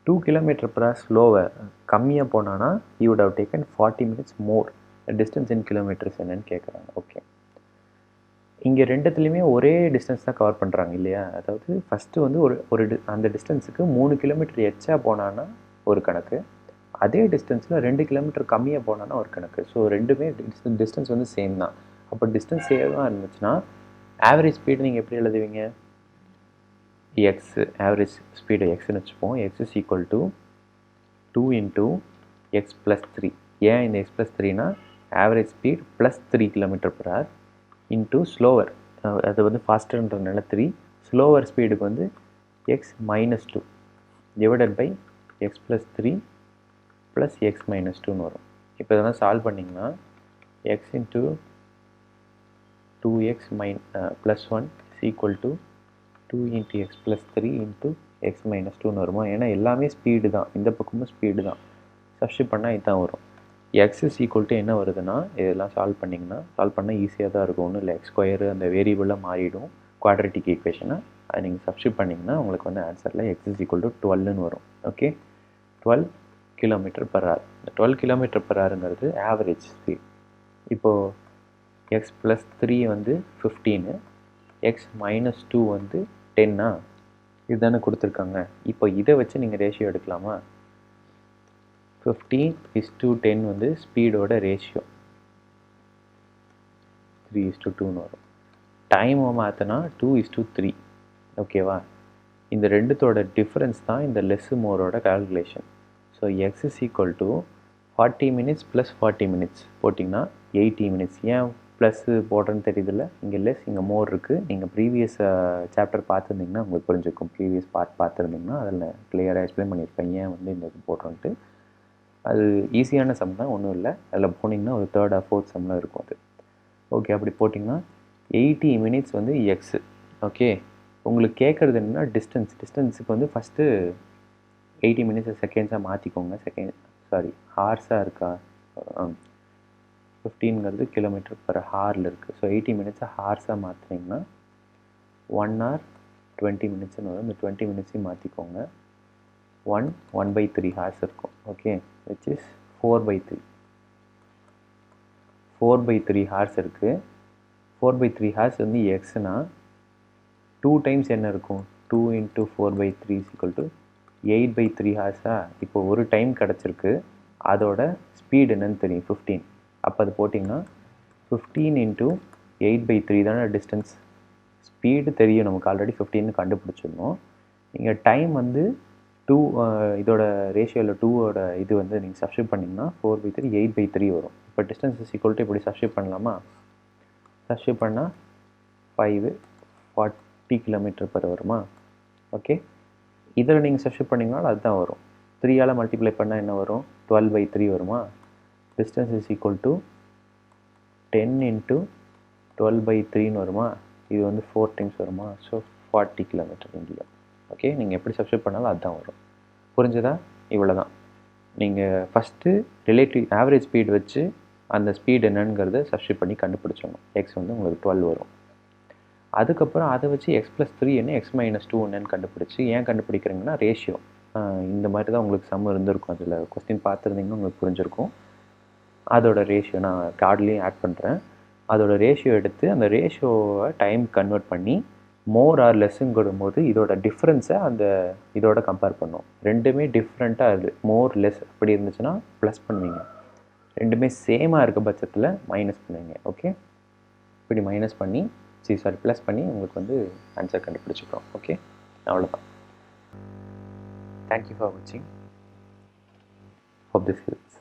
2 km/h ஸ்லோவர் கம்மியாக போனான்னா he would have taken 40 minutes more. Distance in kilometres என்னன்னு கேட்குறாங்க. ஓகே, இங்கே ரெண்டுத்துலேயுமே ஒரே டிஸ்டன்ஸ் தான் கவர் பண்ணுறாங்க இல்லையா? அதாவது ஃபஸ்ட்டு வந்து அந்த டிஸ்டன்ஸுக்கு 3 கிலோமீட்டர் எச்சா போனான்னா ஒரு கணக்கு, அதே டிஸ்டன்ஸில் 2 கிலோமீட்டர் கம்மியாக போனான்னா ஒரு கணக்கு. ஸோ ரெண்டுமே டிஸ்டன்ஸ் வந்து சேம் தான். அப்போ டிஸ்டன்ஸ் சேமாக இருந்துச்சுன்னா ஆவரேஜ் ஸ்பீடு நீங்கள் எப்படி எழுதுவீங்க? எக்ஸ், ஆவரேஜ் ஸ்பீடு எக்ஸ்ன்னு வச்சுப்போம். X is equal to 2 × x+3. ஏன் இந்த x+3னா average speed plus 3 km/h into slower, அது வந்து ஃபாஸ்டர்ன்றதுனால 3, ஸ்லோவர் ஸ்பீடுக்கு வந்து x-2 divided by x+3 plus x-2ன்னு வரும். இப்போ இதெல்லாம் சால்வ் பண்ணிங்கன்னா x × 2x + 1 is equal to 2 × x+3 × x-2ன்னு வருமா? ஏன்னா எல்லாமே ஸ்பீடு தான், இந்த பக்கமும் ஸ்பீடு தான். சப்ஸ்டிட் பண்ணால் இதுதான் வரும். எக்ஸ் இஸ் ஈக்குவல் டு என்ன வருதுன்னா, இதெல்லாம் சால்வ் பண்ணால் ஈஸியாக தான் இருக்கும். ஒன்றும் இல்லை, x² அந்த வேரியபிளாக மாறிடும் குவாட்ரட்டிக் ஈக்குவேஷனை. அதை நீங்கள் சப்ஸ்டிட் பண்ணிங்கன்னா உங்களுக்கு வந்து ஆன்சரில் x இஸ் ஈக்குவல் டு 12ன்னு வரும். Okay, 12 km/h. இந்த 12 km/hங்கிறது ஆவரேஜ் ஸ்பீட். இப்போது x+3 வந்து 15, x-2 வந்து 10. இதுதானே கொடுத்துருக்காங்க. இப்போ இதை வச்சு நீங்கள் ரேஷியோ எடுக்கலாமா? 15:10 வந்து ஸ்பீடோட ரேஷியோ, 3:2ன்னு வரும். டைமை மாற்றினா 2:3. ஓகேவா? இந்த ரெண்டுத்தோட டிஃப்ரென்ஸ் தான் இந்த லெஸ் மோரோட calculation. So X is equal to 40 minutes + 40 minutes போட்டிங்கன்னா 80 minutes. ஏன் ப்ளஸ்ஸு போடுறேன்னு தெரியுதுல்ல? இங்கே லெஸ், இங்கே மோர் இருக்குது. நீங்கள் ப்ரீவியஸ் சாப்டர் பார்த்துருந்தீங்கன்னா உங்களுக்கு புரிஞ்சுக்கும். ப்ரீவியஸ் பார்த்துருந்தீங்கன்னா அதில் கிளியராக எக்ஸ்பிளைன் பண்ணியிருப்பேன் ஏன் வந்து இந்த இது போடுறோன்ட்டு. அது ஈஸியான சம் தான், ஒன்றும் இல்லை. அதில் போனீங்கன்னா ஒரு 3rd or 4th சம்மில் இருக்கும் அது. ஓகே, அப்படி போட்டிங்கன்னா 80 minutes வந்து எக்ஸு. ஓகே, உங்களுக்கு கேட்குறது என்னென்னா டிஸ்டன்ஸுக்கு வந்து ஃபஸ்ட்டு 80 minutes செகண்ட்ஸாக மாற்றிக்கோங்க. ஹார்ஸாக இருக்கா? 15ங்கிறது km/hல் இருக்குது. ஸோ 80 minutes ஹார்ஸாக மாற்றினீங்கன்னா 1 hour 20 minutesன்னு வரும். இந்த 20 minutesையும் மாற்றிக்கோங்க. 1/3 ஹார்ஸ் இருக்கும். Okay, which is 4/3. 4/3 ஹார்ஸ் இருக்குது. 4/3 ஹார்ஸ் வந்து எக்ஸ்னா 2 times என்ன இருக்கும்? 2 × 4/3 = 8/3 ஹார்ஸா? இப்போ ஒரு டைம் கிடச்சிருக்கு, அதோட ஸ்பீடு என்னன்னு தெரியும், 15. அப்போ அது போட்டிங்கன்னா 15 × 8/3 தானே டிஸ்டன்ஸ். ஸ்பீடு தெரியும் நமக்கு, ஆல்ரெடி 15ன்னு கண்டுபிடிச்சிடணும். நீங்கள் டைம் வந்து 2, இதோட ரேஷியோவில் 2ஓட இது வந்து நீங்கள் சப்ஸ்டிட் பண்ணிங்கன்னா 4/3 8/3 வரும். இப்போ டிஸ்டன்ஸ் இஸ் ஈக்குவல் டு இப்படி சப்ஸ்டிட் பண்ணலாமா? சப்ஸ்டிட் பண்ணால் 540 km/h வருமா? ஓகே, இதில் நீங்கள் சப்ஸ்டிட் பண்ணிங்கனாலும் அதுதான் வரும். 3ஆல் மல்டிப்ளை பண்ணால் என்ன வரும்? 12/3 வருமா? டிஸ்டன்ஸ் இஸ் ஈக்குவல் டு 10 × 12/3ன்னு வருமா? இது வந்து 4 times வருமா? So 40 km India. ஓகே, நீங்கள் எப்படி சப்ஸ்டிட் பண்ணாலும் அதுதான் வரும். புரிஞ்சுதா? இவ்வளோ தான். நீங்கள் ஃபஸ்ட்டு ரிலேட்டிவ் ஆவரேஜ் ஸ்பீடு வச்சு அந்த ஸ்பீடு என்னங்கிறத சப்ஸ்டிட் பண்ணி கண்டுபிடிச்சோம். எக்ஸ் வந்து உங்களுக்கு 12 வரும். அதுக்கப்புறம் அதை வச்சு x+3 என்ன, x-2 என்னன்னு கண்டுபிடிச்சி, ஏன் கண்டுபிடிக்கிறீங்கன்னா ரேஷியோ. இந்த மாதிரி தான் உங்களுக்கு சம் இருந்திருக்கும். அதில் கொஸ்டின் பார்த்துருந்தீங்கன்னா உங்களுக்கு புரிஞ்சிருக்கும். அதோட ரேஷியோ நான் கார்ட்லேயும் ஆட் பண்ணுறேன். அதோட ரேஷியோ எடுத்து அந்த ரேஷியோவை டைம் கன்வெர்ட் பண்ணி மோர் ஆர் லெஸ்ஸுங்கும் போது இதோட டிஃப்ரென்ஸை அந்த இதோட கம்பேர் பண்ணோம். ரெண்டுமே டிஃப்ரெண்ட்டாக இருக்குது. மோர் லெஸ் அப்படி இருந்துச்சுன்னா ப்ளஸ் பண்ணுவீங்க, ரெண்டுமே சேமாக இருக்க பட்சத்தில் மைனஸ் பண்ணுவீங்க. ஓகே, இப்படி மைனஸ் பண்ணி ப்ளஸ் பண்ணி உங்களுக்கு வந்து ஆன்சர் கண்டுபிடிச்சிக்கிறோம். ஓகே, அவ்வளோதான். தேங்க்யூ ஃபார் வாட்சிங். Hope this helps.